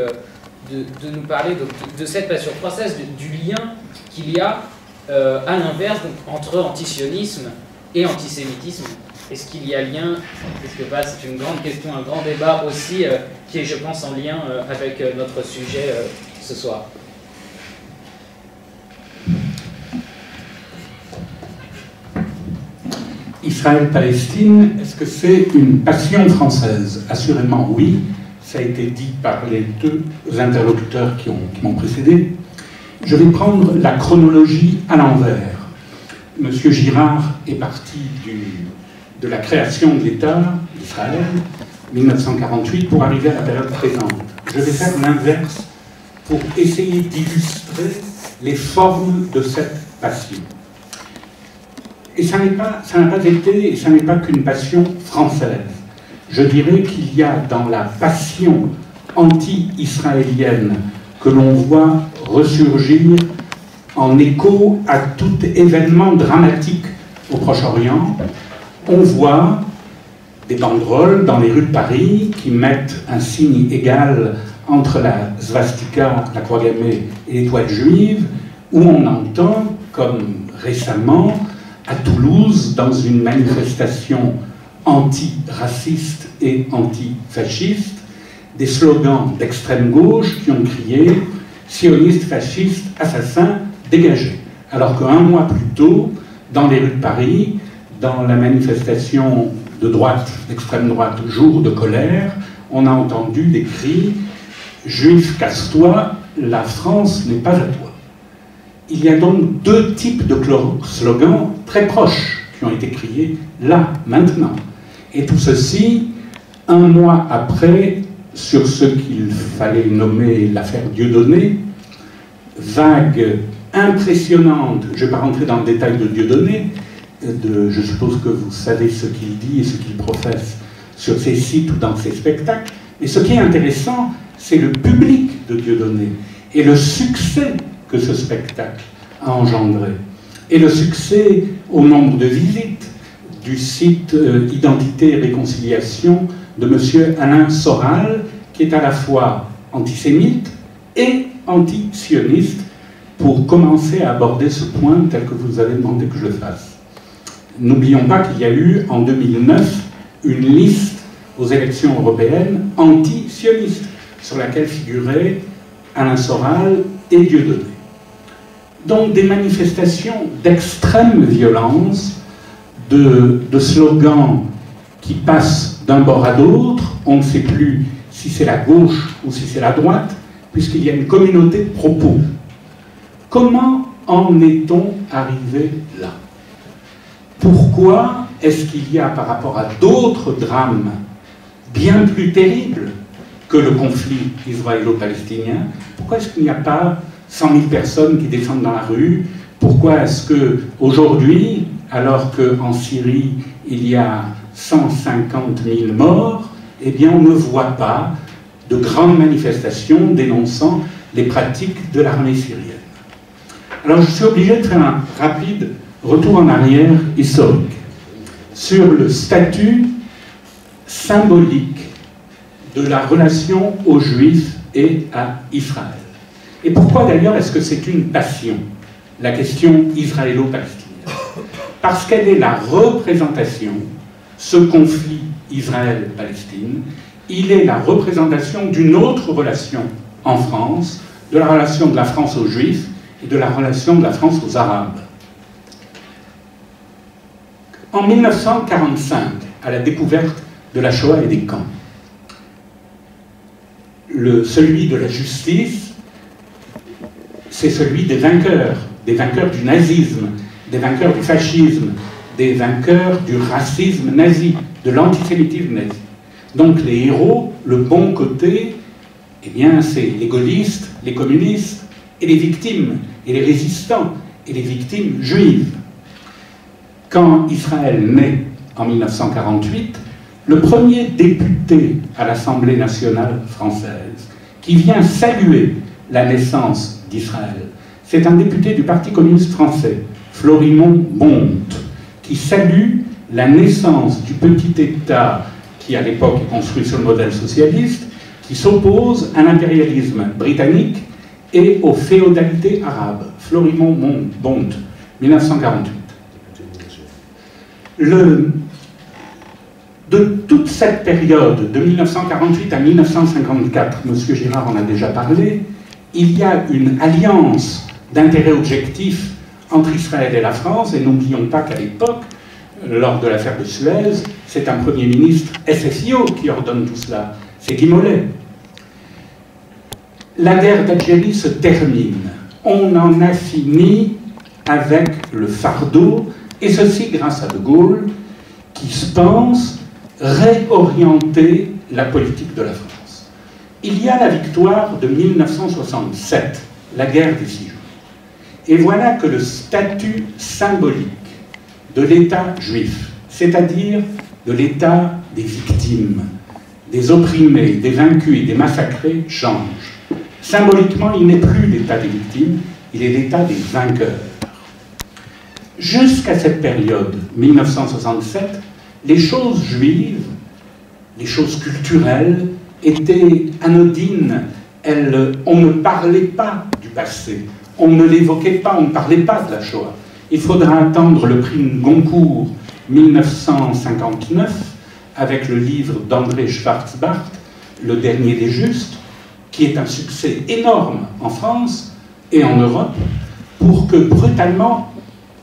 B: de nous parler de cette passion française, du lien qu'il y a à l'inverse entre antisionisme et antisémitisme. Est-ce qu'il y a lien? C'est une grande question, un grand débat aussi qui est, je pense, en lien avec notre sujet ce soir.
E: Israël-Palestine, est-ce que c'est une passion française? Assurément oui. Ça a été dit par les deux interlocuteurs qui m'ont précédé. Je vais prendre la chronologie à l'envers. Monsieur Girard est parti de la création de l'État d'Israël, 1948, pour arriver à la période présente. Je vais faire l'inverse pour essayer d'illustrer les formes de cette passion. Et ça n'a pas été, et ça n'est pas qu'une passion française. Je dirais qu'il y a dans la passion anti-israélienne que l'on voit ressurgir en écho à tout événement dramatique au Proche-Orient, on voit des banderoles dans les rues de Paris qui mettent un signe égal entre la svastika, la croix gammée et l'étoile juive, où on entend, comme récemment, à Toulouse dans une manifestation anti-raciste et anti-fasciste, des slogans d'extrême gauche qui ont crié « sionistes, fascistes, assassins, dégagés ». Alors qu'un mois plus tôt, dans les rues de Paris, dans la manifestation de droite, d'extrême droite, Jour de colère, on a entendu des cris « Juifs, casse-toi, la France n'est pas à toi ». Il y a donc deux types de slogans très proches qui ont été criés là, maintenant. Et tout ceci, un mois après, sur ce qu'il fallait nommer l'affaire Dieudonné, vague impressionnante, je ne vais pas rentrer dans le détail de Dieudonné, je suppose que vous savez ce qu'il dit et ce qu'il professe sur ses sites ou dans ses spectacles, mais ce qui est intéressant, c'est le public de Dieudonné et le succès que ce spectacle a engendré, et le succès au nombre de visites du site Identité et Réconciliation de M. Alain Soral, qui est à la fois antisémite et anti-sioniste, pour commencer à aborder ce point tel que vous avez demandé que je le fasse. N'oublions pas qu'il y a eu en 2009 une liste aux élections européennes anti-sioniste, sur laquelle figuraient Alain Soral et Dieudonné. Donc des manifestations d'extrême violence, de slogans qui passent d'un bord à l'autre, on ne sait plus si c'est la gauche ou si c'est la droite, puisqu'il y a une communauté de propos. Comment en est-on arrivé là? Pourquoi est-ce qu'il y a, par rapport à d'autres drames bien plus terribles que le conflit israélo-palestinien, pourquoi est-ce qu'il n'y a pas 100 000 personnes qui descendent dans la rue? Pourquoi est-ce qu'aujourd'hui, alors qu'en Syrie, il y a 150 000 morts, eh bien, on ne voit pas de grandes manifestations dénonçant les pratiques de l'armée syrienne? Alors, je suis obligé de faire un rapide retour en arrière historique sur le statut symbolique de la relation aux Juifs et à Israël. Et pourquoi d'ailleurs est-ce que c'est une passion, la question israélo-palestinienne? Parce qu'elle est la représentation, ce conflit Israël-Palestine, il est la représentation d'une autre relation en France, de la relation de la France aux Juifs et de la relation de la France aux Arabes. En 1945, à la découverte de la Shoah et des camps, celui de la justice, c'est celui des vainqueurs du nazisme, des vainqueurs du fascisme, des vainqueurs du racisme nazi, de l'antisémitisme nazi. Donc les héros, le bon côté, eh bien c'est les gaullistes, les communistes, et les victimes, et les résistants, et les victimes juives. Quand Israël naît en 1948, le premier député à l'Assemblée nationale française qui vient saluer la naissance d'Israël, c'est un député du Parti communiste français, Florimond Bonte, qui salue la naissance du petit État qui, à l'époque, est construit sur le modèle socialiste, qui s'oppose à l'impérialisme britannique et aux féodalités arabes. Florimond Bonte, 1948. De toute cette période, de 1948 à 1954, M. Girard en a déjà parlé, il y a une alliance d'intérêts objectifs entre Israël et la France, et n'oublions pas qu'à l'époque, lors de l'affaire de Suez, c'est un Premier ministre SFIO qui ordonne tout cela, c'est Guy Mollet. La guerre d'Algérie se termine, on en a fini avec le fardeau, et ceci grâce à De Gaulle, qui se pense réorienter la politique de la France. Il y a la victoire de 1967, la guerre des 6 jours. Et voilà que le statut symbolique de l'État juif, c'est-à-dire de l'État des victimes, des opprimés, des vaincus et des massacrés, change. Symboliquement, il n'est plus l'État des victimes, il est l'État des vainqueurs. Jusqu'à cette période, 1967, les choses juives, les choses culturelles, étaient anodines. On ne parlait pas du passé, on ne l'évoquait pas, on ne parlait pas de la Shoah. il faudra attendre le prix Goncourt 1959 avec le livre d'André Schwarzbart, Le Dernier des Justes, qui est un succès énorme en France et en Europe, pour que brutalement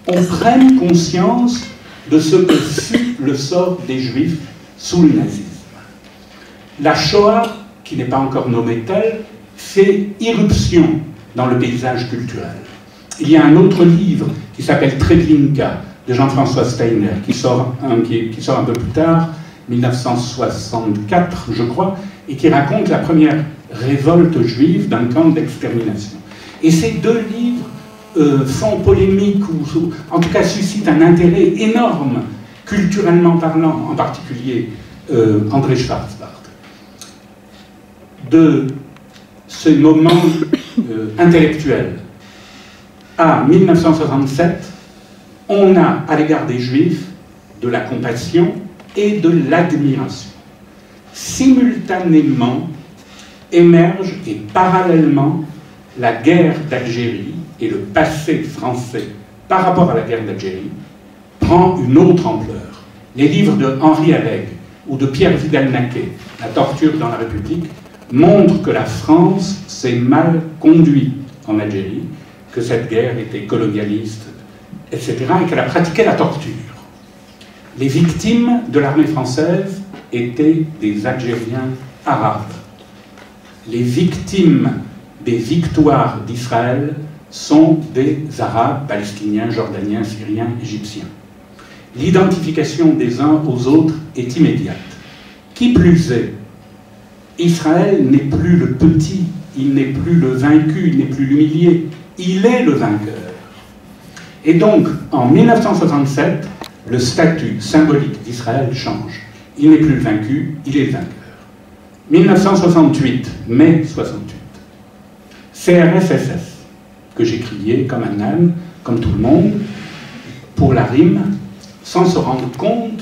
E: on prenne conscience de ce que fut le sort des Juifs sous le nazisme. La Shoah, qui n'est pas encore nommée telle, fait irruption dans le paysage culturel. Il y a un autre livre qui s'appelle Treblinka, de Jean-François Steiner, qui sort un peu plus tard, 1964, je crois, et qui raconte la première révolte juive d'un camp d'extermination. Et ces deux livres font polémique, ou en tout cas suscitent un intérêt énorme, culturellement parlant, en particulier André Schwarzbart. De ce moment intellectuel à 1967, on a à l'égard des Juifs de la compassion et de l'admiration. Simultanément émerge et parallèlement la guerre d'Algérie et le passé français par rapport à la guerre d'Algérie prend une autre ampleur. Les livres de Henri Allègre ou de Pierre Vidal-Naquet, La torture dans la République, montrent que la France s'est mal conduite en Algérie, que cette guerre était colonialiste, etc., et qu'elle a pratiqué la torture. Les victimes de l'armée française étaient des Algériens arabes. Les victimes des victoires d'Israël sont des Arabes, Palestiniens, Jordaniens, Syriens, Égyptiens. L'identification des uns aux autres est immédiate. Qui plus est, Israël n'est plus le petit, il n'est plus le vaincu, il n'est plus l'humilié, il est le vainqueur. Et donc, en 1967, le statut symbolique d'Israël change. Il n'est plus le vaincu, il est le vainqueur. 1968, mai 68, CRS-SS, que j'écrivais comme un âne, comme tout le monde, pour la rime, sans se rendre compte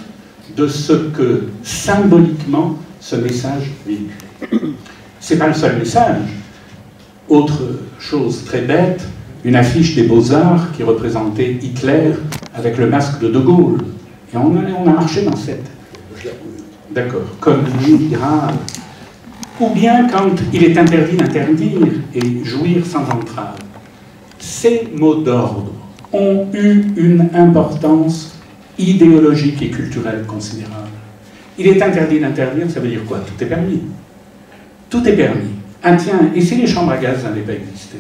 E: de ce que symboliquement ce message véhicule. Ce n'est pas le seul message. Autre chose très bête, une affiche des Beaux-Arts qui représentait Hitler avec le masque de De Gaulle. Et on a marché dans cette... D'accord. Comme lui dira... Ou bien quand il est interdit d'interdire et jouir sans entrave. Ces mots d'ordre ont eu une importance idéologique et culturelle considérable. Il est interdit d'interdire, ça veut dire quoi? Tout est permis. Tout est permis. Ah tiens, et si les chambres à gaz n'avaient pas existé?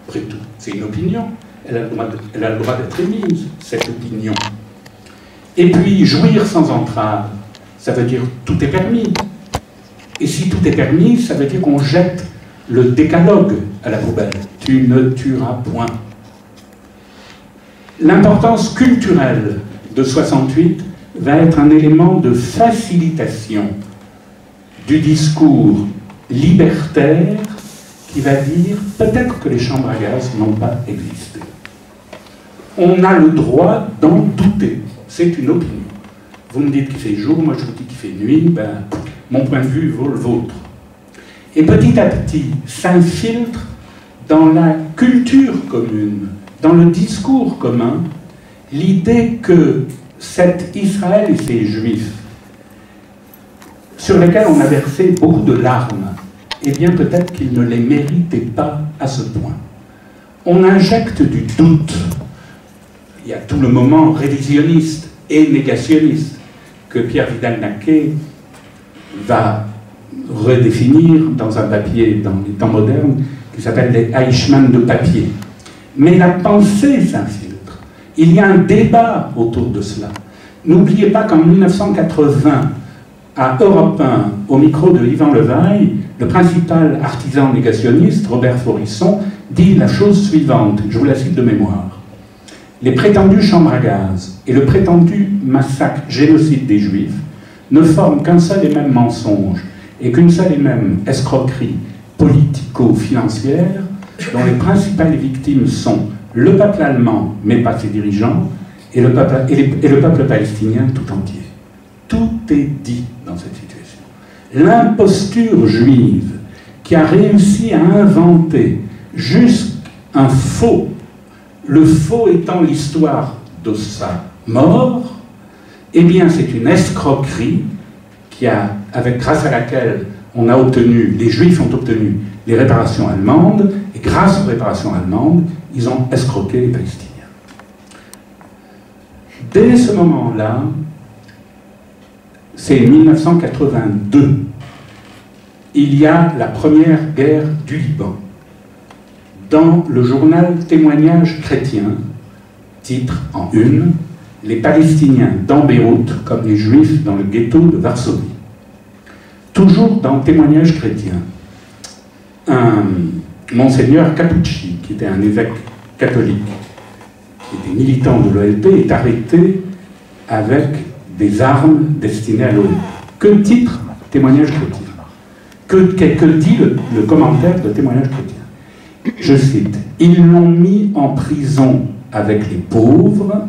E: Après tout, c'est une opinion. Elle a le droit d'être émise, cette opinion. Et puis, jouir sans entrave, ça veut dire tout est permis. Et si tout est permis, ça veut dire qu'on jette le décalogue à la poubelle. Tu ne tueras point. L'importance culturelle de 68 va être un élément de facilitation du discours libertaire qui va dire peut-être que les chambres à gaz n'ont pas existé. On a le droit d'en douter. C'est une opinion. Vous me dites qu'il fait jour, moi je vous dis qu'il fait nuit, ben, mon point de vue vaut le vôtre. Et petit à petit s'infiltre dans la culture commune, dans le discours commun, l'idée que cet Israël et ces Juifs, sur lesquels on a versé beaucoup de larmes, eh bien peut-être qu'ils ne les méritaient pas à ce point. On injecte du doute. Il y a tout le moment révisionniste et négationniste que Pierre Vidal-Naquet va redéfinir dans un papier dans les temps modernes qui s'appelle les Eichmann de papier. Mais la pensée s'infiltre. Il y a un débat autour de cela. N'oubliez pas qu'en 1980, à Europe 1, au micro de Yvan Levaille, le principal artisan négationniste, Robert Faurisson, dit la chose suivante, je vous la cite de mémoire. Les prétendues chambres à gaz et le prétendu massacre génocide des Juifs ne forment qu'un seul et même mensonge et qu'une seule et même escroquerie politico-financière dont les principales victimes sont le peuple allemand, mais pas ses dirigeants, et le peuple palestinien tout entier. Tout est dit dans cette situation. L'imposture juive qui a réussi à inventer juste un faux le faux étant l'histoire de sa mort, eh bien c'est une escroquerie grâce à laquelle les Juifs ont obtenu les réparations allemandes, et grâce aux réparations allemandes, ils ont escroqué les Palestiniens. Dès ce moment-là, c'est 1982, il y a la première guerre du Liban. Dans le journal Témoignages chrétiens, titre en une, les Palestiniens dans Beyrouth comme les Juifs dans le ghetto de Varsovie. Toujours dans Témoignages chrétiens, un Monseigneur Capucci, qui était un évêque catholique, qui était militant de l'OLP, est arrêté avec des armes destinées à l'OLP. Que titre Témoignages chrétiens? Que dit le commentaire de Témoignages chrétiens? Je cite, « Ils l'ont mis en prison avec les pauvres,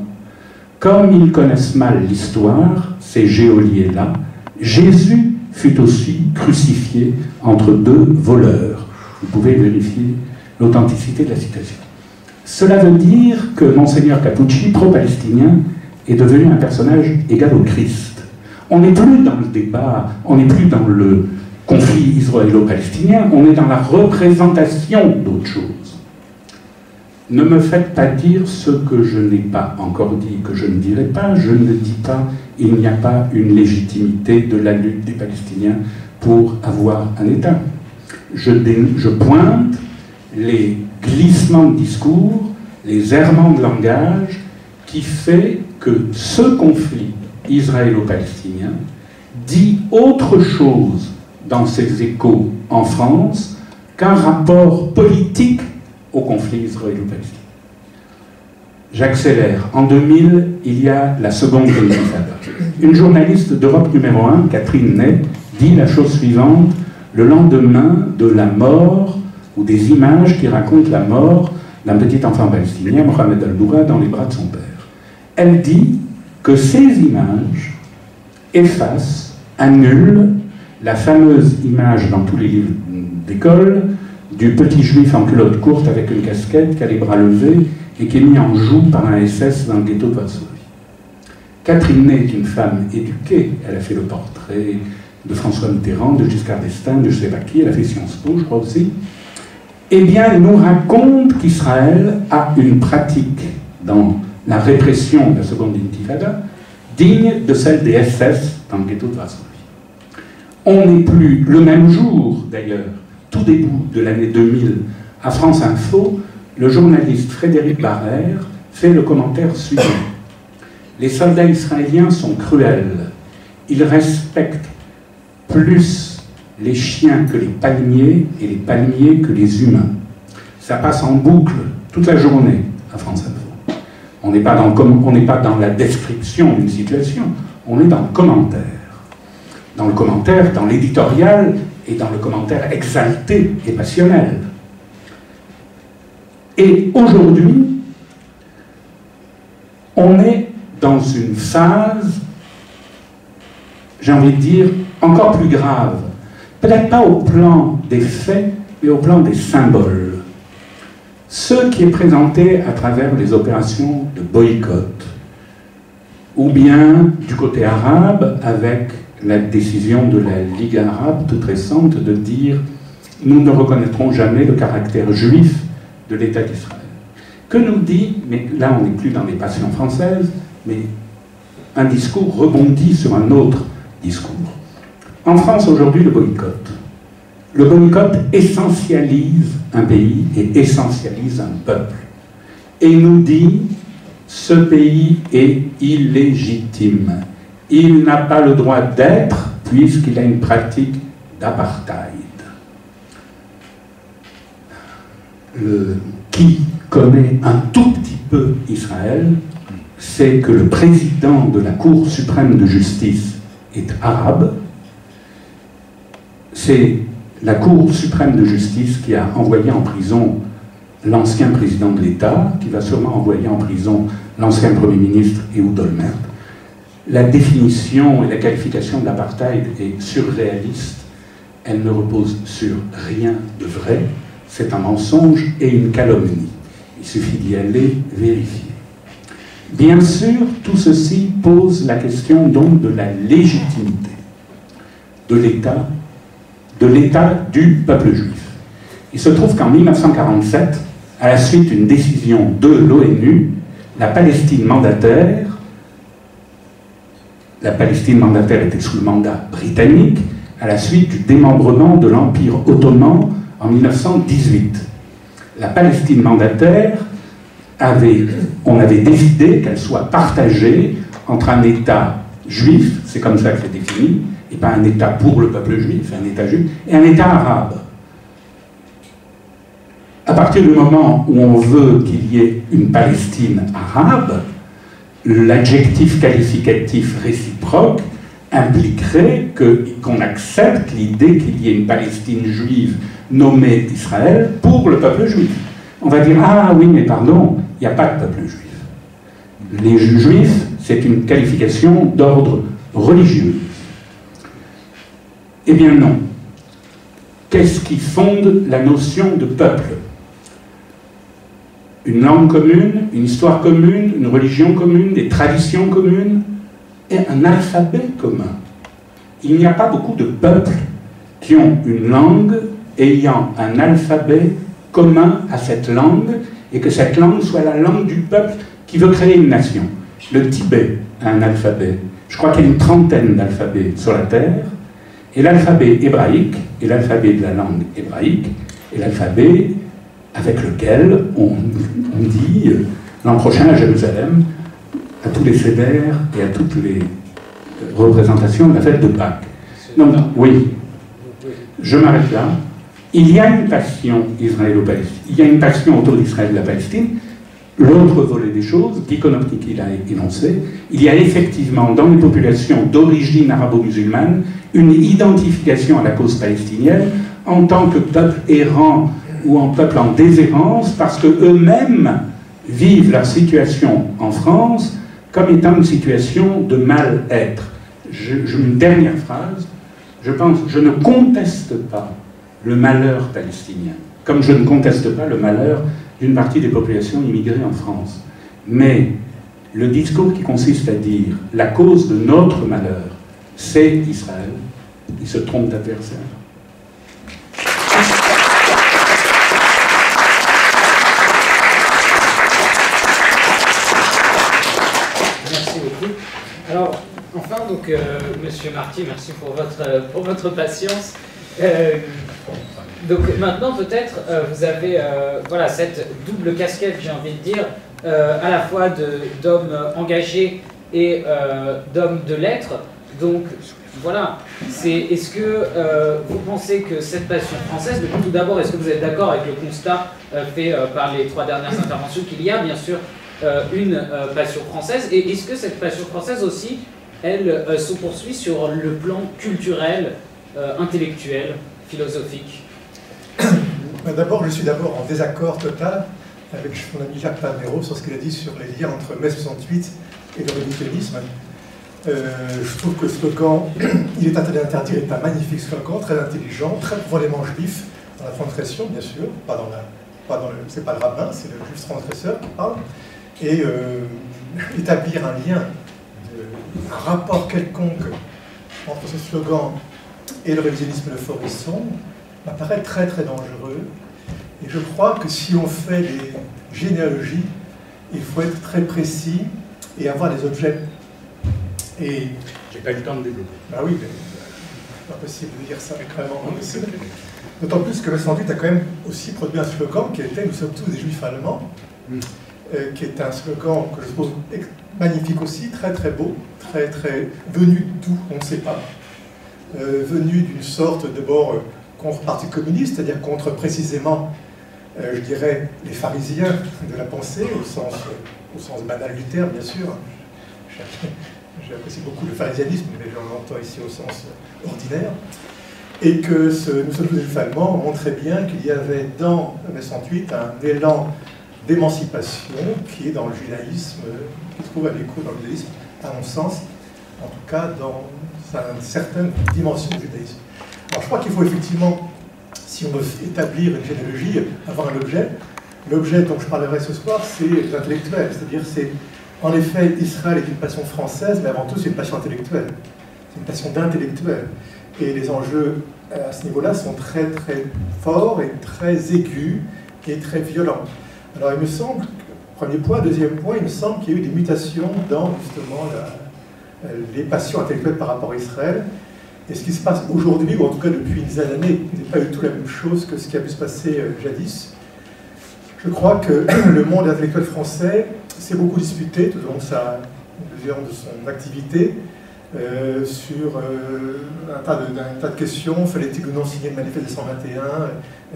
E: comme ils connaissent mal l'histoire, ces geôliers-là, Jésus fut aussi crucifié entre deux voleurs. » Vous pouvez vérifier l'authenticité de la citation. Cela veut dire que Monseigneur Capucci, pro-palestinien, est devenu un personnage égal au Christ. On n'est plus dans le débat, on n'est plus dans le conflit israélo-palestinien, on est dans la représentation d'autre chose. Ne me faites pas dire ce que je n'ai pas encore dit, que je ne dirai pas. Je ne dis pas il n'y a pas une légitimité de la lutte des Palestiniens pour avoir un État. Je pointe les glissements de discours, les errements de langage qui fait que ce conflit israélo-palestinien dit autre chose dans ses échos en France qu'un rapport politique au conflit israélo-palestinien. J'accélère. En 2000, il y a la seconde intifada. Une journaliste d'Europe numéro 1, Catherine Ney, dit la chose suivante le lendemain de la mort, ou des images qui racontent la mort d'un petit enfant palestinien, Mohamed Al-Noura, dans les bras de son père. Elle dit que ces images effacent, annulent la fameuse image dans tous les livres d'école du petit juif en culotte courte avec une casquette qui a les bras levés et qui est mis en joue par un SS dans le ghetto de Varsovie. Catherine Ney est une femme éduquée. Elle a fait le portrait de François Mitterrand, de Giscard d'Estaing, de je ne sais pas qui, elle a fait Sciences Po, je crois aussi. Eh bien, elle nous raconte qu'Israël a une pratique dans la répression de la seconde intifada digne de celle des SS dans le ghetto de Varsovie. On n'est plus, le même jour d'ailleurs, tout début de l'année 2000, à France Info, le journaliste Frédéric Barrère fait le commentaire suivant. Les soldats israéliens sont cruels. Ils respectent plus les chiens que les palmiers et les palmiers que les humains. Ça passe en boucle toute la journée à France Info. On n'est pas dans la description d'une situation, on est dans le commentaire. Dans le commentaire, dans l'éditorial et dans le commentaire exalté et passionnel. Et aujourd'hui, on est dans une phase, j'ai envie de dire, encore plus grave. Peut-être pas au plan des faits, mais au plan des symboles. Ce qui est présenté à travers les opérations de boycott, ou bien du côté arabe, avec la décision de la Ligue arabe toute récente de dire « nous ne reconnaîtrons jamais le caractère juif de l'État d'Israël ». Que nous dit, mais là on n'est plus dans les passions françaises, mais un discours rebondit sur un autre discours. En France aujourd'hui, le boycott. Le boycott essentialise un pays et essentialise un peuple. Et nous dit, ce pays est illégitime. Il n'a pas le droit d'être puisqu'il a une pratique d'apartheid. Qui connaît un tout petit peu Israël, c'est que le président de la Cour suprême de justice est arabe. C'est la Cour suprême de justice qui a envoyé en prison l'ancien président de l'État, qui va sûrement envoyer en prison l'ancien Premier ministre Ehud Olmert. La définition et la qualification de l'apartheid est surréaliste. Elle ne repose sur rien de vrai. C'est un mensonge et une calomnie. Il suffit d'y aller vérifier. Bien sûr, tout ceci pose la question donc de la légitimité de l'État du peuple juif. Il se trouve qu'en 1947, à la suite d'une décision de l'ONU, la Palestine mandataire était sous le mandat britannique à la suite du démembrement de l'Empire ottoman en 1918. La Palestine mandataire on avait décidé qu'elle soit partagée entre un État juif, c'est comme ça que c'est défini, et pas un État pour le peuple juif, un État juif, et un État arabe. À partir du moment où on veut qu'il y ait une Palestine arabe, l'adjectif qualificatif réciproque impliquerait qu'on accepte l'idée qu'il y ait une Palestine juive nommée Israël pour le peuple juif. On va dire, ah oui, mais pardon, il n'y a pas de peuple juif. Les juifs, c'est une qualification d'ordre religieux. Eh bien non. Qu'est-ce qui fonde la notion de peuple? Une langue commune, une histoire commune, une religion commune, des traditions communes et un alphabet commun. Il n'y a pas beaucoup de peuples qui ont une langue ayant un alphabet commun à cette langue et que cette langue soit la langue du peuple qui veut créer une nation. Le Tibet a un alphabet. Je crois qu'il y a une trentaine d'alphabets sur la Terre. Et l'alphabet hébraïque, et l'alphabet de la langue hébraïque, est l'alphabet avec lequel on dit l'an prochain à Jérusalem, à tous les sédères et à toutes les représentations de la fête de Pâques. Donc, oui, je m'arrête là. Il y a une passion israélo-palestinienne, il y a une passion autour d'Israël et de la Palestine. L'autre volet des choses, Guy Konopnicki l'a énoncé, il y a effectivement dans les populations d'origine arabo-musulmane une identification à la cause palestinienne en tant que peuple errant ou en peuple en déshérence, parce qu'eux-mêmes vivent leur situation en France comme étant une situation de mal-être. Une dernière phrase, je ne conteste pas le malheur palestinien, comme je ne conteste pas le malheur d'une partie des populations immigrées en France. Mais le discours qui consiste à dire la cause de notre malheur, c'est Israël, il se trompe d'adversaire.
B: Merci beaucoup. Alors, enfin, donc, Monsieur Marty, merci pour votre patience. Donc maintenant, peut-être, vous avez voilà, cette double casquette, j'ai envie de dire, à la fois d'homme engagé et d'homme de lettres. Donc voilà, est-ce que vous pensez que cette passion française, mais tout d'abord, est-ce que vous êtes d'accord avec le constat fait par les 3 dernières interventions qu'il y a bien sûr une passion française, et est-ce que cette passion française aussi, elle se poursuit sur le plan culturel, intellectuel, philosophique?
F: D'abord, je suis en désaccord total avec mon ami Jacques Palmero sur ce qu'il a dit sur les liens entre mai 68 et le révisionnisme. Je trouve que le slogan « Il est interdit d'interdire » est un magnifique slogan, très intelligent, très profondément juif, dans la transgression, bien sûr, c'est pas le rabbin, c'est le juif transgresseur qui parle, et établir un lien, un rapport quelconque entre ce slogan et le révisionnisme de Faurisson m'apparaît très très dangereux. Et je crois que si on fait des généalogies, il faut être très précis et avoir des objets. Et
E: j'ai pas eu le temps de développer.
F: Ben oui, mais c'est pas possible de dire ça, vraiment impossible. D'autant plus que le 108 a quand même aussi produit un slogan qui était « Nous sommes tous des juifs allemands », qui est un slogan que je trouve magnifique aussi, très très beau, très très venu d'où, on ne sait pas. Venu d'une sorte d'abord contre le Parti communiste, c'est-à-dire contre précisément, je dirais, les pharisiens de la pensée, au sens banal du terme, bien sûr. J'apprécie beaucoup le pharisianisme, mais j'en entends ici au sens ordinaire. Et que nous sommes tous des juifs allemands montrait bien qu'il y avait dans mai 68 un élan d'émancipation qui est dans le judaïsme, qui trouve un écho dans le judaïsme, à mon sens, en tout cas dans une certaine dimension du judaïsme. Alors je crois qu'il faut effectivement, si on veut établir une généalogie, avoir un objet. L'objet dont je parlerai ce soir, c'est l'intellectuel, c'est-à-dire c'est, en effet, Israël est une passion française, mais avant tout c'est une passion intellectuelle, c'est une passion d'intellectuel. Et les enjeux à ce niveau-là sont très très forts et très aigus et très violents. Alors il me semble, premier point, deuxième point, il me semble qu'il y a eu des mutations dans justement les passions intellectuelles par rapport à Israël. Et ce qui se passe aujourd'hui, ou en tout cas depuis une dizaine d'années, n'est pas du tout la même chose que ce qui a pu se passer jadis. Je crois que le monde intellectuel français s'est beaucoup disputé tout au long de son activité sur un tas de questions. Fallait-il ou non signer le manifeste de 121?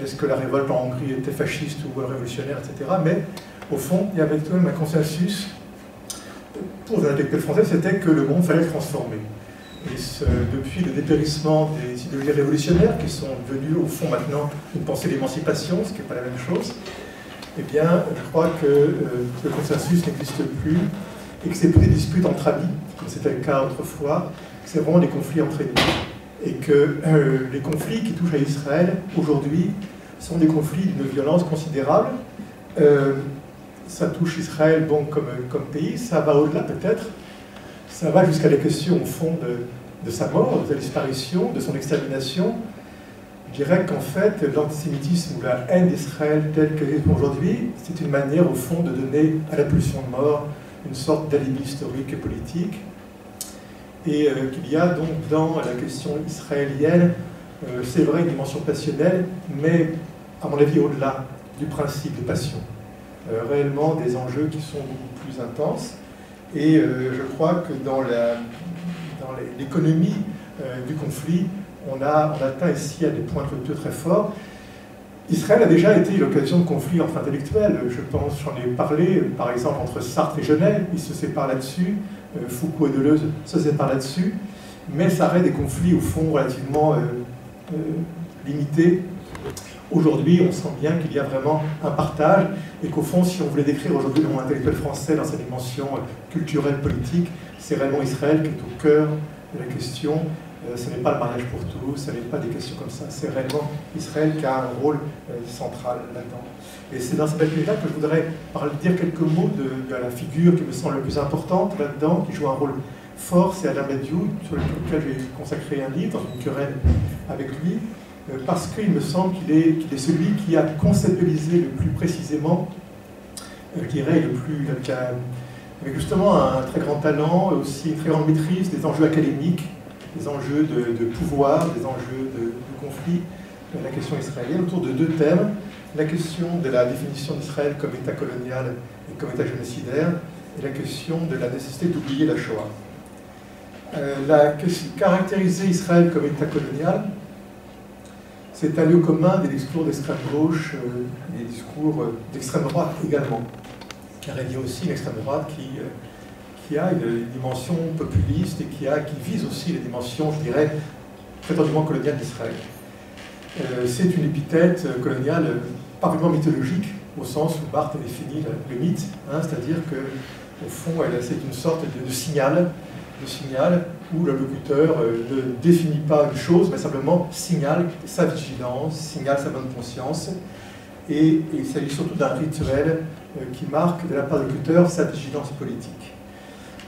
F: Est-ce que la révolte en Hongrie était fasciste ou révolutionnaire, etc. Mais au fond, il y avait tout de même un consensus pour les intellectuels français, c'était que le monde fallait le transformer. Et depuis le dépérissement des idéologies révolutionnaires, qui sont devenues au fond maintenant une pensée d'émancipation, ce qui n'est pas la même chose, eh bien, je crois que le consensus n'existe plus et que c'est plus des disputes entre amis, comme c'était le cas autrefois, que c'est vraiment des conflits entre ennemis. Et que les conflits qui touchent à Israël aujourd'hui sont des conflits d'une violence considérable. Ça touche Israël bon, comme pays, ça va au-delà peut-être, ça va jusqu'à la question au fond de sa mort, de sa disparition, de son extermination. Je dirais qu'en fait, l'antisémitisme ou la haine d'Israël telle qu'elle est aujourd'hui, c'est une manière au fond de donner à la pulsion de mort une sorte d'alibi historique et politique. Et qu'il y a donc dans la question israélienne, c'est vrai, une dimension passionnelle, mais à mon avis au-delà du principe de passion. Réellement des enjeux qui sont beaucoup plus intenses. Et je crois que dans l'économie du conflit, on atteint ici à des points de rupture très forts. Israël a déjà été l'occasion de conflits entre intellectuels. Je pense, j'en ai parlé, par exemple, entre Sartre et Genet, ils se séparent là-dessus. Foucault et Deleuze se séparent là-dessus. Mais ça reste des conflits, au fond, relativement limités. Aujourd'hui, on sent bien qu'il y a vraiment un partage et qu'au fond, si on voulait décrire aujourd'hui le monde intellectuel français dans sa dimension culturelle, politique, c'est réellement Israël qui est au cœur de la question. Ce n'est pas le mariage pour tous, ce n'est pas des questions comme ça, c'est réellement Israël qui a un rôle central là-dedans. Et c'est dans cette perspective-là que je voudrais dire quelques mots de la figure qui me semble la plus importante là-dedans, qui joue un rôle fort, c'est Alain Badiou, sur lequel j'ai consacré un livre, dans une querelle avec lui, parce qu'il me semble qu'il est celui qui a conceptualisé le plus précisément, je dirais, avec justement un très grand talent, aussi une très grande maîtrise des enjeux académiques, des enjeux de pouvoir, des enjeux de conflit, la question israélienne, autour de deux thèmes, la question de la définition d'Israël comme État colonial et comme État génocidaire, et la question de la nécessité d'oublier la Shoah. Caractériser Israël comme État colonial, c'est un lieu commun des discours d'extrême gauche et des discours d'extrême droite également, car il y a aussi une extrême droite qui a une dimension populiste et qui vise aussi les dimensions, je dirais, prétendument coloniales d'Israël. C'est une épithète coloniale parfaitement mythologique, au sens où Barthes définit le mythe, c'est-à-dire qu'au fond, c'est une sorte de signal où le locuteur ne définit pas une chose, mais simplement signale sa vigilance, signale sa bonne conscience. Et il s'agit surtout d'un rituel qui marque de la part du locuteur sa vigilance politique.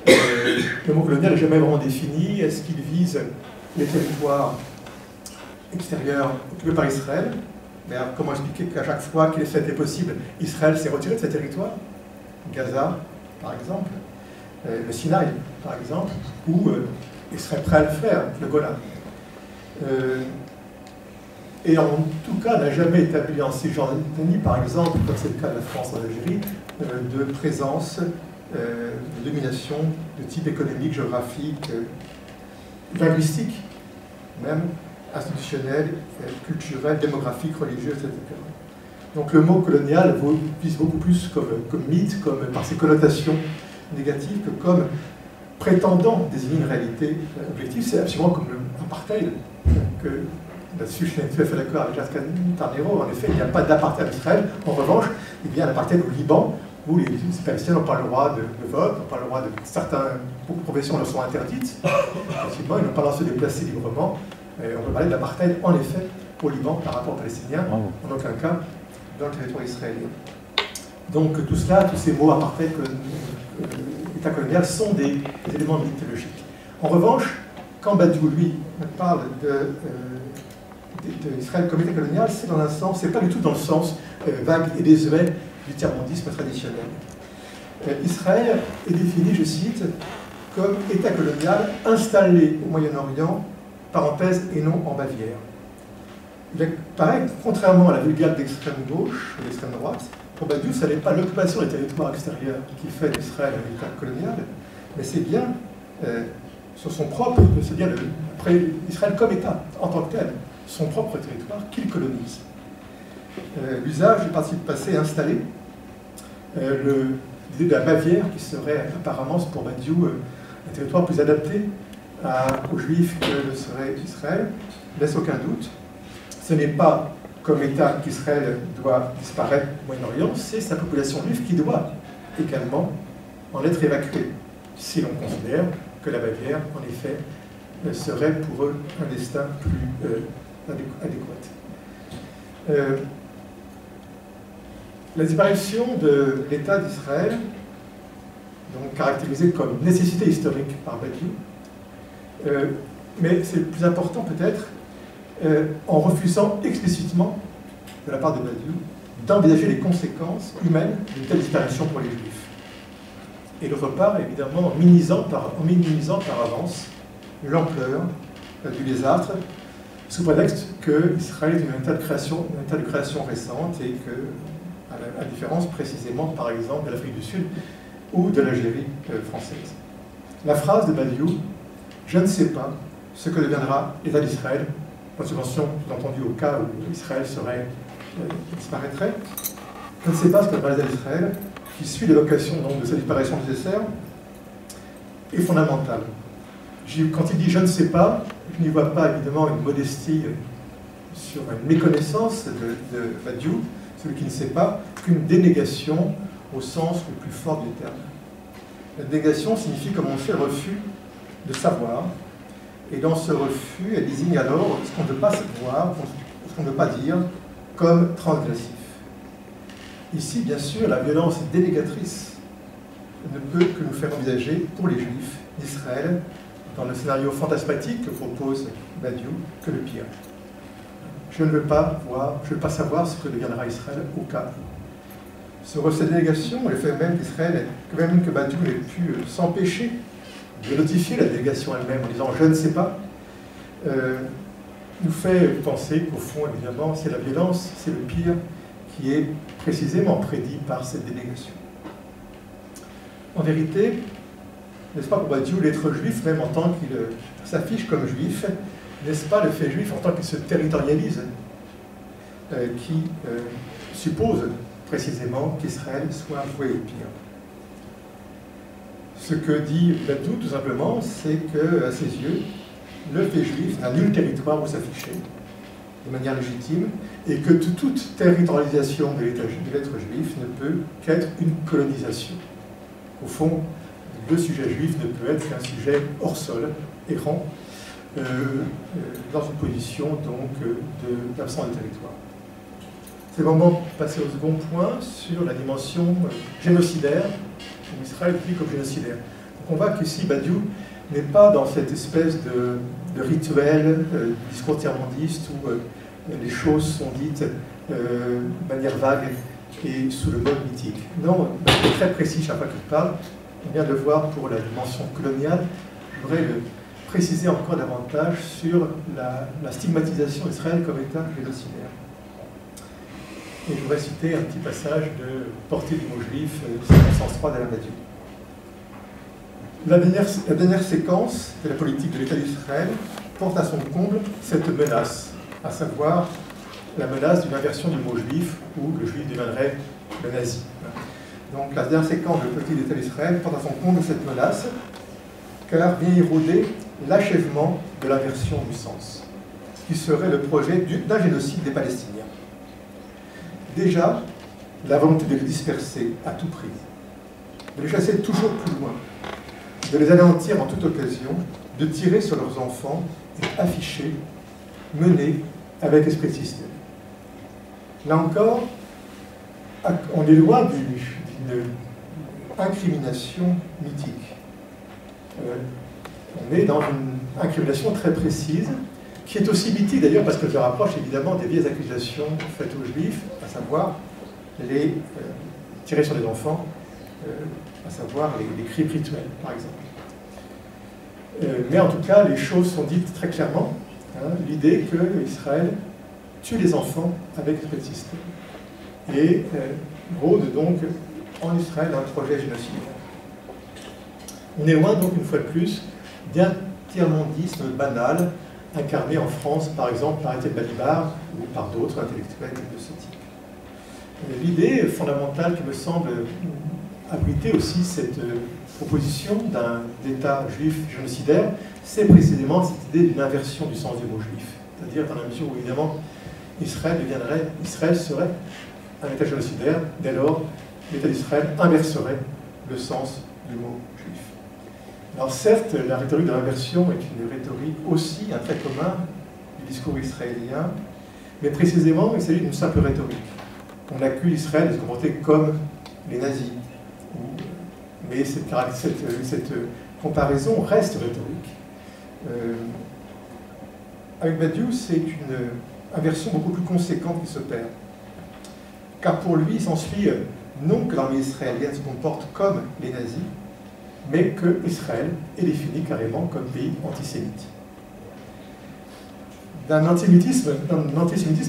F: Le mot colonial n'est jamais vraiment défini. Est-ce qu'il vise les territoires extérieurs occupés par Israël? Mais alors, comment expliquer qu'à chaque fois qu'il était possible, Israël s'est retiré de ces territoires? Gaza, par exemple, le Sinaï, par exemple, où il serait prêt à le faire, le Golan. Et en tout cas, n'a jamais établi en Cisjordanie, par exemple, comme c'est le cas de la France en Algérie, de présence, de domination de type économique, géographique, linguistique, même institutionnel, culturel, démographique, religieux, etc. Donc le mot colonial vise beaucoup plus comme mythe, par ses connotations négatives, que comme prétendant désigner une réalité objective. C'est absolument comme l'apartheid, que là-dessus je suis tout à fait d'accord avec Jacques Tarnero. En effet, il n'y a pas d'apartheid en Israël. En revanche, il y a l'apartheid au Liban, où les Palestiniens n'ont pas le droit de vote, n'ont pas le droit de... Beaucoup de professions leur sont interdites. Effectivement, ils n'ont pas le droit de se déplacer librement. On peut parler de l'apartheid, en effet, au Liban par rapport aux Palestiniens, en aucun cas dans le territoire israélien. Donc tout cela, tous ces mots aparfaits État colonial sont des éléments mythologiques. En revanche, quand Badiou, lui, parle d'Israël comme État colonial, c'est dans un sens, c'est pas du tout dans le sens vague et désuet du tiers-mondisme traditionnel. Israël est défini, je cite, comme État colonial installé au Moyen-Orient, parenthèse, et non en Bavière. Pareil, contrairement à la vulgate d'extrême gauche ou d'extrême droite, pour Badiou, ce n'est pas l'occupation des territoires extérieurs qui fait d'Israël un État colonial, mais c'est bien sur son propre, c'est bien après Israël comme État, en tant que tel, son propre territoire qu'il colonise. L'usage du participe passé installé, l'idée de la Bavière, qui serait apparemment pour Badiou un territoire plus adapté aux Juifs que le serait Israël, laisse aucun doute. Ce n'est pas comme État qu'Israël doit disparaître au Moyen-Orient, c'est sa population juive qui doit également en être évacuée, si l'on considère que la Bavière, en effet, serait pour eux un destin plus adéquat. La disparition de l'État d'Israël, donc caractérisée comme nécessité historique par Badiou, mais c'est le plus important peut-être, en refusant explicitement, de la part de Badiou, d'envisager les conséquences humaines d'une telle disparition pour les Juifs. Et d'autre part, évidemment, en minimisant par avance l'ampleur du désastre, sous prétexte qu'Israël est un état de création récente et que, à la différence précisément, par exemple, de l'Afrique du Sud ou de l'Algérie française. La phrase de Badiou, « Je ne sais pas ce que deviendra l'État d'Israël », en subvention, entendu, au cas où Israël disparaîtrait, « Je ne sais pas ce que deviendra l'État d'Israël », qui suit l'évocation de sa disparition nécessaire, est fondamentale. Quand il dit « je ne sais pas », je n'y vois pas évidemment une modestie sur une méconnaissance de Badiou, celui qui ne sait pas, qu'une dénégation au sens le plus fort du terme. La dénégation signifie, comme on fait, le refus de savoir, et dans ce refus, elle désigne alors ce qu'on ne veut pas savoir, ce qu'on ne veut pas dire, comme transgressif. Ici, bien sûr, la violence dénégatrice ne peut que nous faire envisager, pour les Juifs d'Israël, dans le scénario fantasmatique que propose Badiou, que le pire. Je ne veux pas savoir ce que deviendra Israël au cas où. Cette délégation, le fait même qu'Israël, que même que Badiou ait pu s'empêcher de notifier la délégation elle-même en disant « je ne sais pas », nous fait penser qu'au fond, évidemment, c'est la violence, c'est le pire qui est précisément prédit par cette délégation. En vérité, n'est-ce pas pour Badiou, l'être juif, même en tant qu'il s'affiche comme juif, n'est-ce pas le fait juif en tant qu'il se territorialise, qui suppose précisément qu'Israël soit voué au pire. Ce que dit Badiou, tout simplement, c'est qu'à ses yeux, le fait juif n'a nul territoire où s'afficher, de manière légitime, et que toute territorialisation de l'être juif ne peut qu'être une colonisation. Au fond, le sujet juif ne peut être qu'un sujet hors sol, errant, dans une position donc d'absence de territoire. C'est le moment de passer au second point sur la dimension génocidaire, où Israël est pris comme génocidaire. Donc on voit qu'ici Badiou n'est pas dans cette espèce de rituel, discours tiers-mondiste où les choses sont dites de manière vague et sous le mode mythique. Non, c'est très précis chaque fois qu'il parle. On vient de le voir pour la dimension coloniale. Je voudrais le préciser encore davantage sur la stigmatisation d'Israël comme État génocidaire. Et je voudrais citer un petit passage de Portée du mot juif, 503 d'Alain Badiou. La dernière séquence de la politique de l'État d'Israël porte à son comble cette menace, à savoir la menace d'une inversion du mot juif, où le juif deviendrait le nazi. Donc la dernière séquence de la politique de l'État d'Israël porte à son comble cette menace, car vient éroder l'achèvement de l'inversion du sens, qui serait le projet d'un génocide des Palestiniens. Déjà, la volonté de les disperser à tout prix, de les chasser toujours plus loin, de les anéantir en toute occasion, de tirer sur leurs enfants et afficher, mener avec esprit système. Là encore, on est loin d'une incrimination mythique. On est dans une incrimination très précise, qui est aussi mythique d'ailleurs parce que je rapproche évidemment des vieilles accusations faites aux Juifs, à savoir les tirer sur les enfants, à savoir les crimes rituels, par exemple. Mais en tout cas, les choses sont dites très clairement. Hein, l'idée que Israël tue les enfants avec ce système. Et rôde donc en Israël un projet génocidaire. On est loin donc une fois de plus d'un tiers-mondisme banal incarné en France par exemple par Étienne Balibar ou par d'autres intellectuels de ce type. L'idée fondamentale qui me semble abriter aussi cette proposition d'un État juif génocidaire, c'est précisément cette idée d'une inversion du sens du mot juif. C'est-à-dire dans la mesure où évidemment Israël serait un État génocidaire, dès lors l'État d'Israël inverserait le sens du mot juif. Alors certes, la rhétorique de l'inversion est une rhétorique aussi, un trait commun du discours israélien, mais précisément il s'agit d'une simple rhétorique. On accuse Israël de se comporter comme les nazis. Mais cette comparaison reste rhétorique. Avec Badiou, c'est une inversion beaucoup plus conséquente qui s'opère. Car pour lui, il s'ensuit non que l'armée israélienne se comporte comme les nazis, mais que Israël est défini carrément comme pays antisémite. D'un antisémitisme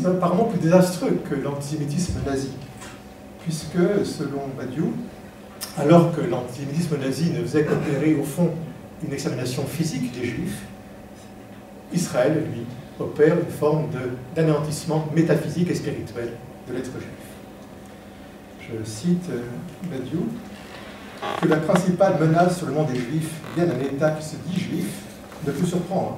F: apparemment plus désastreux que l'antisémitisme nazi, puisque, selon Badiou, alors que l'antisémitisme nazi ne faisait qu'opérer au fond une extermination physique des Juifs, Israël, lui, opère une forme d'anéantissement métaphysique et spirituel de l'être juif. Je cite Badiou, que la principale menace sur le monde des Juifs vienne d'un État qui se dit juif ne peut surprendre.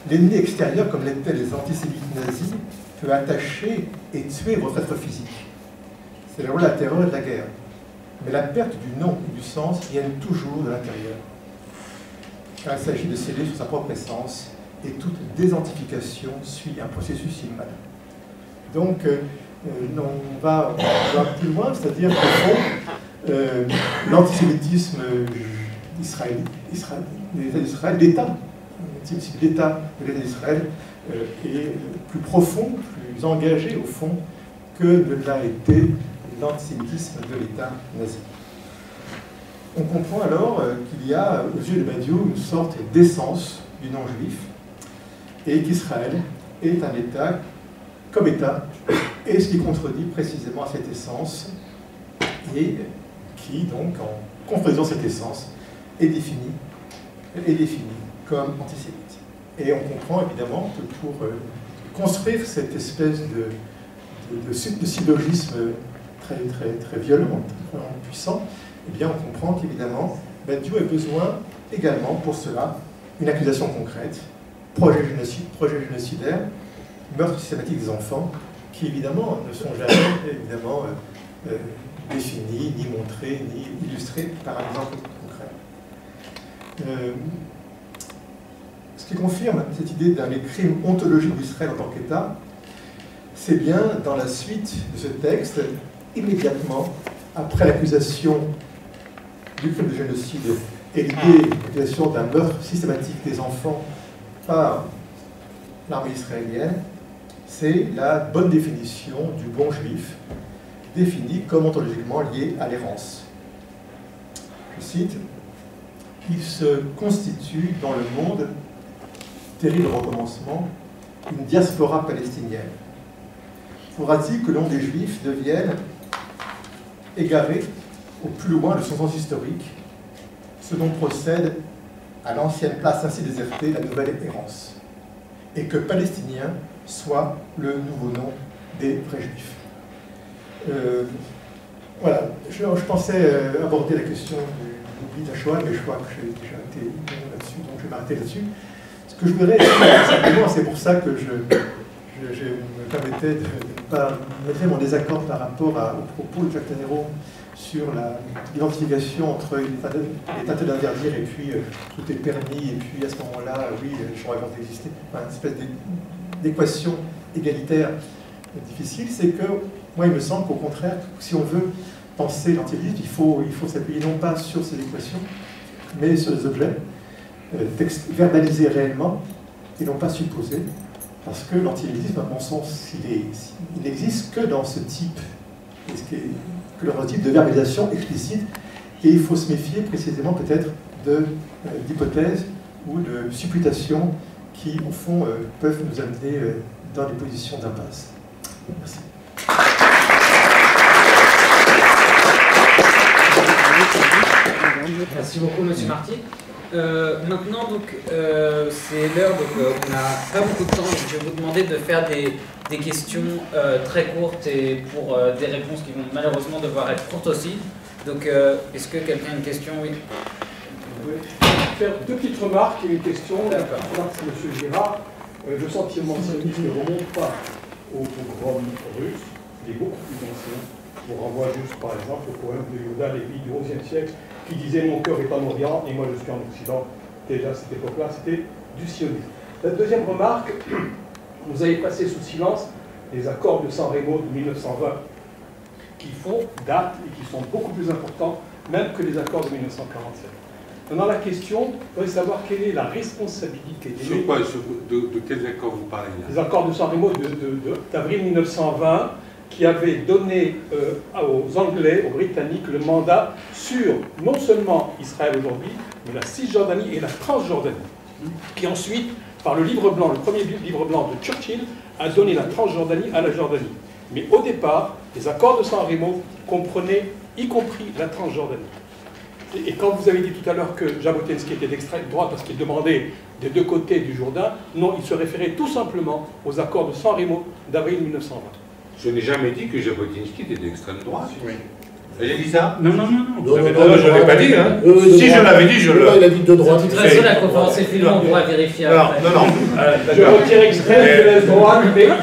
F: L'ennemi extérieur, comme l'étaient les antisémites nazis, peut attacher et tuer votre être physique. C'est la loi de la terreur et de la guerre. Mais la perte du nom et du sens viennent toujours de l'intérieur. Car il s'agit de sceller sur sa propre essence, et toute désidentification suit un processus immanent. Donc, on va plus loin, c'est-à-dire qu'au fond, l'antisémitisme d'Israël, l'État de l'État d'Israël est plus profond, plus engagé au fond que ne l'a été l'antisémitisme de l'État nazi. On comprend alors qu'il y a aux yeux de Badiou une sorte d'essence du non-juif et qu'Israël est un État comme État, et ce qui contredit précisément à cette essence et qui, donc, en contredisant cette essence, est défini comme antisémite. Et on comprend évidemment que pour construire cette espèce de syllogisme très violent, très puissant, eh bien on comprend qu'évidemment Badiou a besoin également pour cela une accusation concrète, projet génocidaire, meurtre systématique des enfants, qui évidemment ne sont jamais évidemment définis, ni montrés, ni illustrés par un exemple concret. Ce qui confirme cette idée d'un des crimes ontologiques d'Israël en tant qu'État, c'est bien dans la suite de ce texte, immédiatement après l'accusation du crime de génocide et l'idée l'accusation d'un meurtre systématique des enfants par l'armée israélienne, c'est la bonne définition du bon juif, défini comme ontologiquement lié à l'errance. Je cite, « Il se constitue dans le monde, terrible recommencement, une diaspora palestinienne. Faudra-t-il que le nom des Juifs devienne égaré au plus loin de son sens historique, ce dont procède à l'ancienne place ainsi désertée la nouvelle errance, et que palestinien soit le nouveau nom des vrais Juifs. » Voilà, je pensais aborder la question du oubli de la Shoah, mais je crois que j'ai déjà été là-dessus, donc je vais m'arrêter là-dessus. Ce que je voudrais simplement, c'est pour ça que je me permettais de ne pas mettre mon désaccord par rapport au propos de Jacques Tanero sur l'identification entre les tâtes d'interdire et puis tout est permis, et puis à ce moment-là, oui, les gens vont exister. Enfin, une espèce d'équation égalitaire difficile, c'est que Moi, il me semble qu'au contraire, si on veut penser l'antisémitisme, il faut s'appuyer non pas sur ces équations, mais sur les objets, verbalisés réellement, et non pas supposés, parce que l'antisémitisme, à mon sens, il n'existe que dans ce type, que dans un type de verbalisation explicite, et il faut se méfier précisément peut-être d'hypothèses ou de supputations qui, au fond, peuvent nous amener dans des positions d'impasse. Merci.
B: Merci beaucoup, Monsieur Marty. Maintenant, donc, c'est l'heure, donc on n'a pas beaucoup de temps, donc je vais vous demander de faire des questions très courtes et pour des réponses qui vont malheureusement devoir être courtes aussi. Donc, est-ce que quelqu'un a une question? Oui.
G: Je vais faire deux petites remarques et une question. La première, c'est M. Girard. Le sentiment sioniste ne remonte pas au pogrom russe, il est beaucoup plus ancien. Je vous renvoie juste, par exemple, au poème de Yoda Lévy du XIe siècle, qui disait « Mon cœur est en Orient et moi je suis en Occident ». Déjà à cette époque-là, c'était du sionisme. La deuxième remarque, vous avez passé sous silence les accords de San Remo de 1920, qui font date et qui sont beaucoup plus importants même que les accords de 1947. Maintenant, la question, il faudrait savoir quelle est la responsabilité des...
C: Sur quoi? De quels accords vous parlez là?
G: Les accords de San Remo d'avril 1920, qui avaient donné aux Anglais, aux Britanniques, le mandat sur non seulement Israël aujourd'hui, mais la Cisjordanie et la Transjordanie, qui ensuite, par le livre blanc, le premier livre blanc de Churchill, a donné la Transjordanie à la Jordanie. Mais au départ, les accords de San Remo comprenaient y compris la Transjordanie. Et quand vous avez dit tout à l'heure que Jabotinsky était d'extrême droite parce qu'il demandait des deux côtés du Jourdain, non, il se référait tout simplement aux accords de San Remo d'avril 1920.
C: Je n'ai jamais dit que Jabotinsky était d'extrême droite. Oui. J'ai dit ça?
E: Non.
C: Je ne l'ai pas dit, hein. Si je l'avais dit, je le...
D: Il a dit de droite.
B: De toute façon, la conférence est finie, on pourra vérifier après.
C: Non.
G: Je retire extrême, je laisse droite, mais...
C: Non,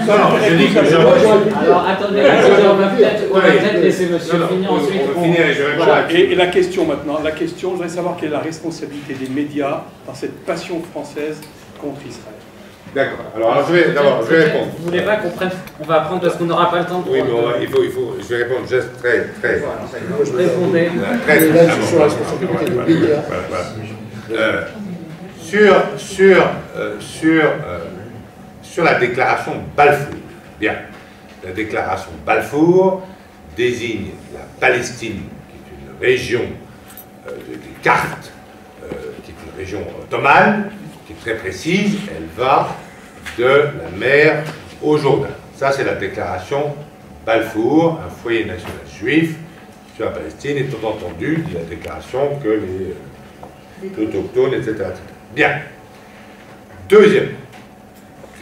C: j'ai dit que Jabotinsky...
B: Alors, attendez, on va peut-être laisser monsieur finir ensuite.
C: On va finir et je réponds.
G: Voilà. Et la question maintenant, je voudrais savoir quelle est la responsabilité des médias dans cette passion française contre Israël.
C: D'accord. Alors, je vais répondre.
B: Vous voulez pas qu'on prenne... On va apprendre parce qu'on n'aura pas le temps de...
C: Oui, mais il faut... Je vais répondre juste très...
B: Répondez.
D: Là, sur la responsabilité des médias.
C: Sur la déclaration Balfour. Bien. La déclaration Balfour désigne la Palestine, qui est une région des cartes, qui est une région ottomane, qui est très précise. Elle va de la mer au Jourdain. Ça, c'est la déclaration Balfour, un foyer national juif sur la Palestine, étant entendu, dit la déclaration que les autochtones, etc., etc. Bien. Deuxième,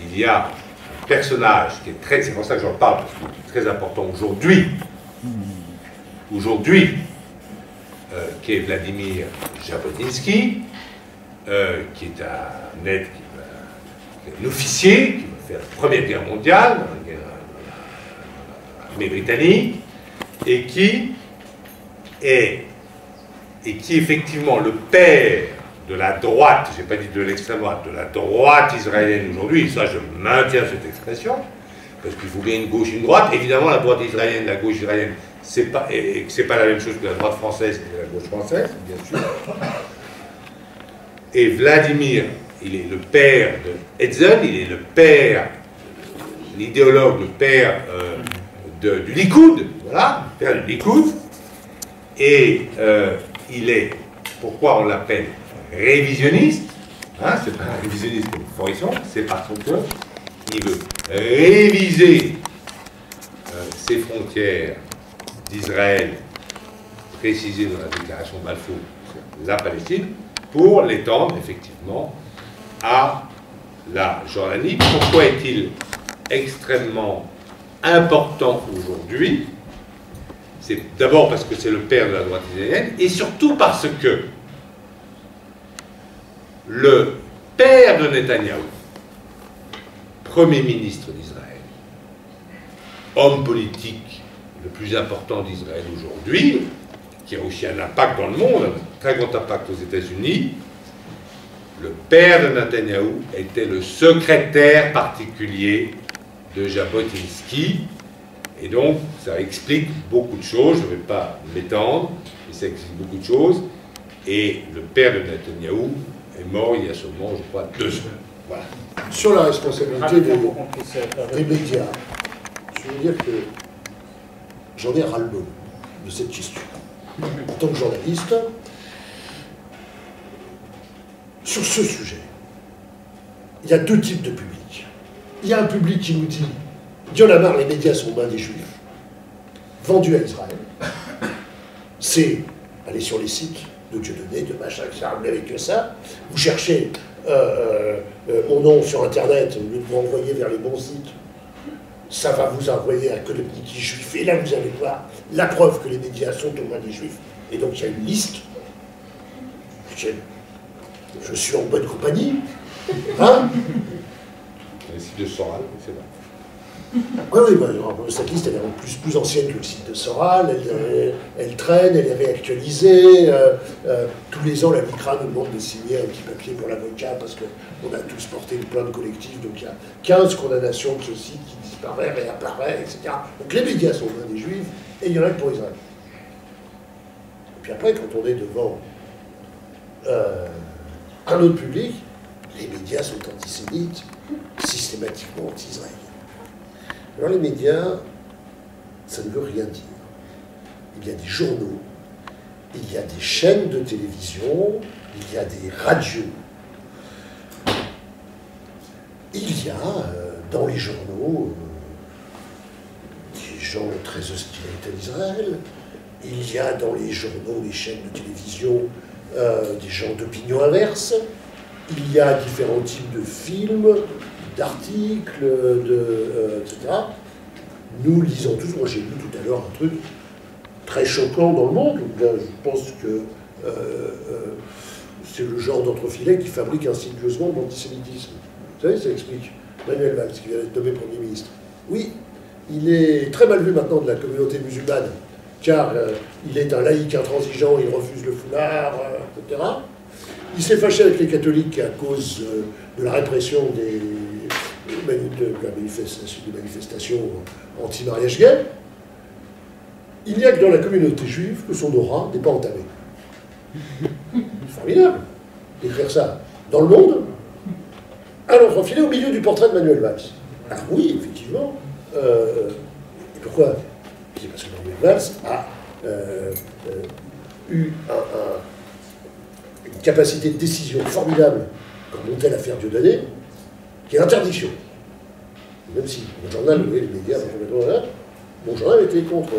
C: il y a un personnage qui est très, c'est pour ça que j'en parle, parce qu'il est très important aujourd'hui, qui est Vladimir Jabotinsky, qui est un aide, qui est un officier, qui va faire la Première Guerre mondiale, l'armée britannique, et qui est effectivement le père de la droite, je n'ai pas dit de l'extrême droite, de la droite israélienne aujourd'hui, ça je maintiens cette expression, parce qu'il faut bien une gauche et une droite. Évidemment, la droite israélienne, la gauche israélienne, c'est pas la même chose que la droite française et la gauche française, bien sûr. Et Vladimir, il est le père de Herzl, il est le père, l'idéologue, le père du Likoud, voilà, le père du Likoud, et il est, pourquoi on l'appelle révisionniste, hein, c'est pas un révisionniste comme Forisson, c'est parce qu'il veut réviser ces frontières d'Israël précisées dans la déclaration Balfour sur la Palestine pour l'étendre effectivement à la Jordanie. Pourquoi est-il extrêmement important aujourd'hui? C'est d'abord parce que c'est le père de la droite israélienne et surtout parce que le père de Netanyahou, Premier ministre d'Israël, homme politique le plus important d'Israël aujourd'hui, qui a aussi un impact dans le monde, un très grand impact aux États-Unis, le père de Netanyahou était le secrétaire particulier de Jabotinsky, Et donc, ça explique beaucoup de choses, je ne vais pas m'étendre, mais ça explique beaucoup de choses. Et le père de Netanyahou est mort il y a seulement, je crois, 2 semaines. Voilà.
D: Sur la responsabilité des médias, je veux dire que j'en ai ras-le-bol de cette question. En tant que journaliste, sur ce sujet, il y a 2 types de public. Il y a un public qui nous dit « Dieu la marre, les médias sont mains des Juifs, vendus à Israël. » C'est aller sur les sites de Dieudonné, de machin, qui ça avec que ça. Vous cherchez mon nom sur Internet, au lieu de vous envoyer vers les bons sites, ça va vous envoyer à Kolobniki juif. Et là, vous allez voir la preuve que les médias sont aux mains des Juifs. Et donc, il y a une liste. Je suis en bonne compagnie. Hein?
C: Le site de Soral, c'est vrai.
D: Oui, bah, cette liste elle est plus ancienne que le site de Soral, elle traîne, elle est réactualisée. Tous les ans, la LICRA nous demande de signer un petit papier pour l'avocat parce qu'on a tous porté une plainte collective. Donc il y a 15 condamnations de ce site qui disparaît, réapparaît, etc. Donc les médias sont aux mains des Juifs et il y en a que pour Israël. Et puis après, quand on est devant un autre public, les médias sont antisémites, systématiquement anti-israéliens. Alors les médias, ça ne veut rien dire. Il y a des journaux, il y a des chaînes de télévision, il y a des radios. Il y a dans les journaux des gens très hostiles à Israël. Il y a dans les journaux, les chaînes de télévision, des gens d'opinion inverse. Il y a différents types de films, d'articles, etc. Nous lisons tous. Moi, j'ai lu tout à l'heure un truc très choquant dans Le Monde. Là, je pense que c'est le genre d'entrefilet qui fabrique insidieusement de l'antisémitisme. Vous savez, ça explique. Manuel Valls, qui vient d'être nommé Premier ministre. Oui, il est très mal vu maintenant de la communauté musulmane, car il est un laïc intransigeant, il refuse le foulard, etc. Il s'est fâché avec les catholiques à cause de la répression des manifestations anti-mariage gay. Il n'y a que dans la communauté juive que son aura n'est pas entamée. Formidable d'écrire ça dans Le Monde, à l'entrefilé au milieu du portrait de Manuel Valls. Ah oui, effectivement. Et pourquoi? C'est parce que Manuel Valls a eu une capacité de décision formidable quand montait l'affaire Dieudonné, qui est l'interdiction. Même si mon journal, vous voyez, les médias, mon journal était contre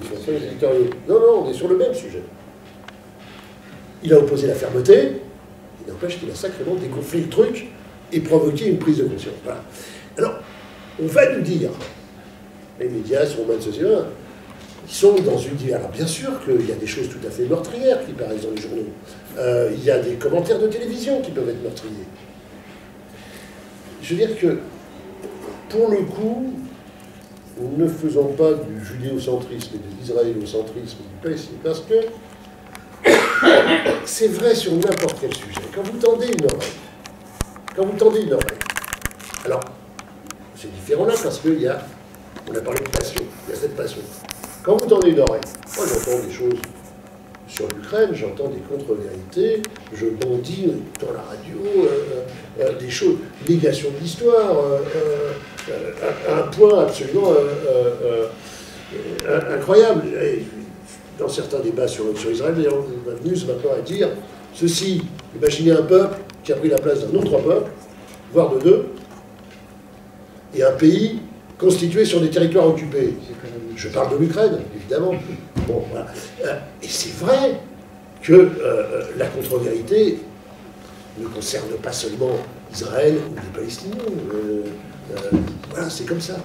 D: l'interdiction. Non, non, on est sur le même sujet. Il a opposé la fermeté, il n'empêche qu'il a sacrément dégonflé le truc et provoqué une prise de conscience. Voilà. Alors, on va nous dire, les médias sont mal sociaux, ils sont dans une divers. Alors, bien sûr qu'il y a des choses tout à fait meurtrières qui paraissent dans les journaux. Il y a des commentaires de télévision qui peuvent être meurtriers. Je veux dire que, pour le coup, ne faisons pas du judéocentrisme et de l'israélocentrisme du palestine, parce que c'est vrai sur n'importe quel sujet. Quand vous tendez une oreille, alors, c'est différent là parce qu'il y a, on a parlé de passion, il y a cette passion. Quand vous tendez une oreille, moi j'entends des choses sur l'Ukraine, j'entends des contre-vérités, je bondis dans la radio, des choses, négation de l'histoire, un point absolument incroyable. Et dans certains débats sur Israël, d'ailleurs, on m'amuse maintenant à dire ceci, imaginez un peuple qui a pris la place d'un autre peuple, voire de deux, et un pays constitué sur des territoires occupés. Je parle de l'Ukraine, évidemment. Bon, voilà. Et c'est vrai que la contre-vérité ne concerne pas seulement Israël ou les Palestiniens. Voilà, c'est comme ça.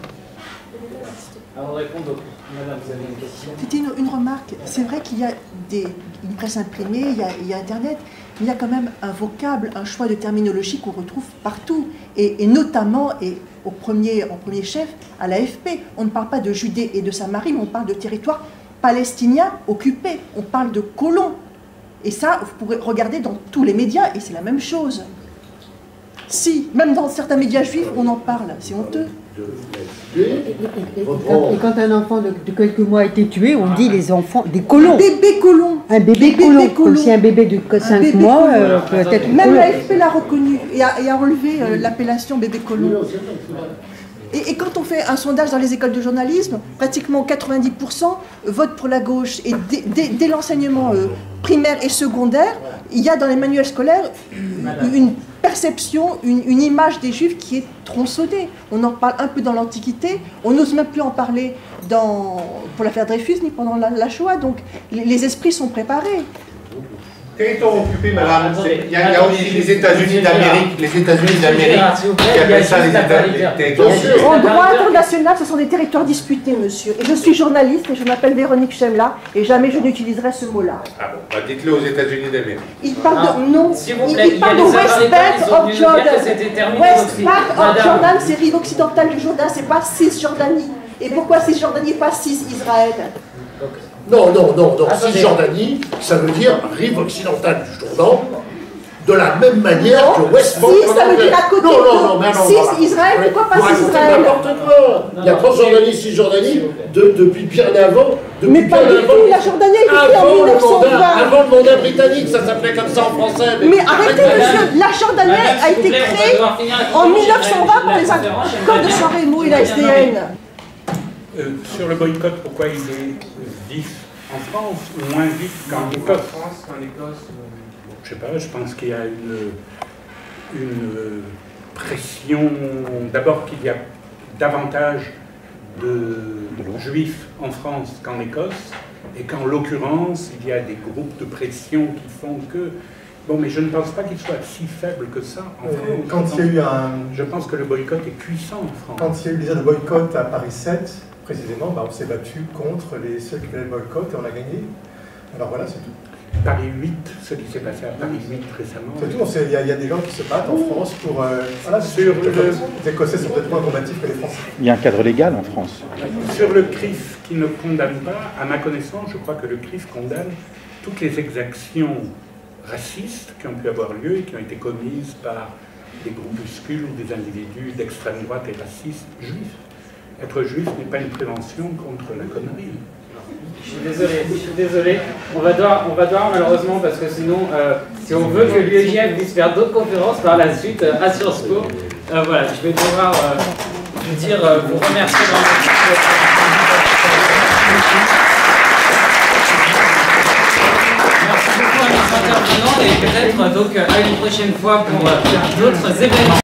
B: Alors, répondre, madame, vous avez une question?
H: C'était une remarque. C'est vrai qu'il y a une presse imprimée, il y a Internet, mais il y a quand même un vocable, un choix de terminologie qu'on retrouve partout, et notamment, et en premier chef, à l'AFP. On ne parle pas de Judée et de Samarie, mais on parle de territoires palestiniens occupés. On parle de colons. Et ça, vous pourrez regarder dans tous les médias, et c'est la même chose. Si, même dans certains médias juifs, on en parle. C'est honteux.
D: de l'AFD.
I: Et quand un enfant de quelques mois a été tué, on dit les enfants, des colons.
H: Un bébé colon.
I: Un bébé colon. Comme si un bébé de 5 mois peut être
H: Même
I: colon.
H: l'AFP l'a reconnu et a enlevé l'appellation bébé colon. Et quand on fait un sondage dans les écoles de journalisme, pratiquement 90% votent pour la gauche. Et dès l'enseignement primaire et secondaire, il y a dans les manuels scolaires une perception, une image des Juifs qui est tronçonnée. On en parle un peu dans l'Antiquité, on n'ose même plus en parler pour l'affaire Dreyfus ni pendant la Shoah. Donc les esprits sont préparés.
C: Territoire occupé, madame, il y a aussi les États-Unis d'Amérique, qui appellent ça les territoires occupés.
H: En droit international, ce sont des territoires disputés, monsieur. Et je suis journaliste et je m'appelle Véronique Chemla et jamais je n'utiliserai ce mot-là.
C: Ah bon, bah dites-le aux États-Unis d'Amérique.
H: Il parle de... Non,
B: S'il vous plaît,
H: il parle de West Bank of Jordan. West
B: West
H: Bank of Jordan, c'est rive occidentale du Jourdain, c'est pas Cisjordanie. Et pourquoi Cisjordanie et pas Cis-Israël?
D: Non, Cisjordanie, ça veut dire rive occidentale du Jourdain, de la même manière que West Bank.
H: Si, ça veut dire à côté de Cis-Israël, pourquoi pas Cis-Israël?
D: N'importe quoi. Il y a Transjordanie, Cisjordanie, depuis bien avant.
H: Mais pas du tout, la Jordanie a été en 1920.
D: Avant le mandat britannique, ça s'appelait comme ça en français.
H: Mais arrêtez, monsieur, la Jordanie a été créée en 1920 par les accords de San-Remo et la SDN.
E: Sur le boycott, pourquoi il est vif en France ou moins vif qu'en Écosse? Je sais pas, je pense qu'il y a une pression, d'abord qu'il y a davantage de juifs en France qu'en Écosse, et qu'en l'occurrence, il y a des groupes de pression qui font que... Bon, mais je ne pense pas qu'il soit si faible que ça en France. Je pense que le boycott est puissant en France.
F: Quand il y a eu les de boycott à Paris 7, précisément, on s'est battu contre ceux qui faisaient le boycott et on a gagné. Alors voilà, c'est tout.
E: Paris 8, ce qui s'est passé à Paris 8 récemment.
F: C'est tout, il y a des gens qui se battent en France pour... voilà, les Écossais sont peut-être moins combatifs que les Français.
J: Il y a un cadre légal en France.
E: Sur le CRIF qui ne condamne pas, à ma connaissance, je crois que le CRIF condamne toutes les exactions racistes qui ont pu avoir lieu et qui ont été commises par des groupuscules ou des individus d'extrême droite et racistes juifs. Être juif n'est pas une prévention contre la connerie.
B: Je suis désolé. On va devoir malheureusement, parce que sinon, si on veut que l'UEJF puisse faire d'autres conférences par la suite à Sciences Po, voilà, je vais devoir vous remercier dans Merci beaucoup à nos intervenants et peut-être donc à une prochaine fois pour d'autres événements.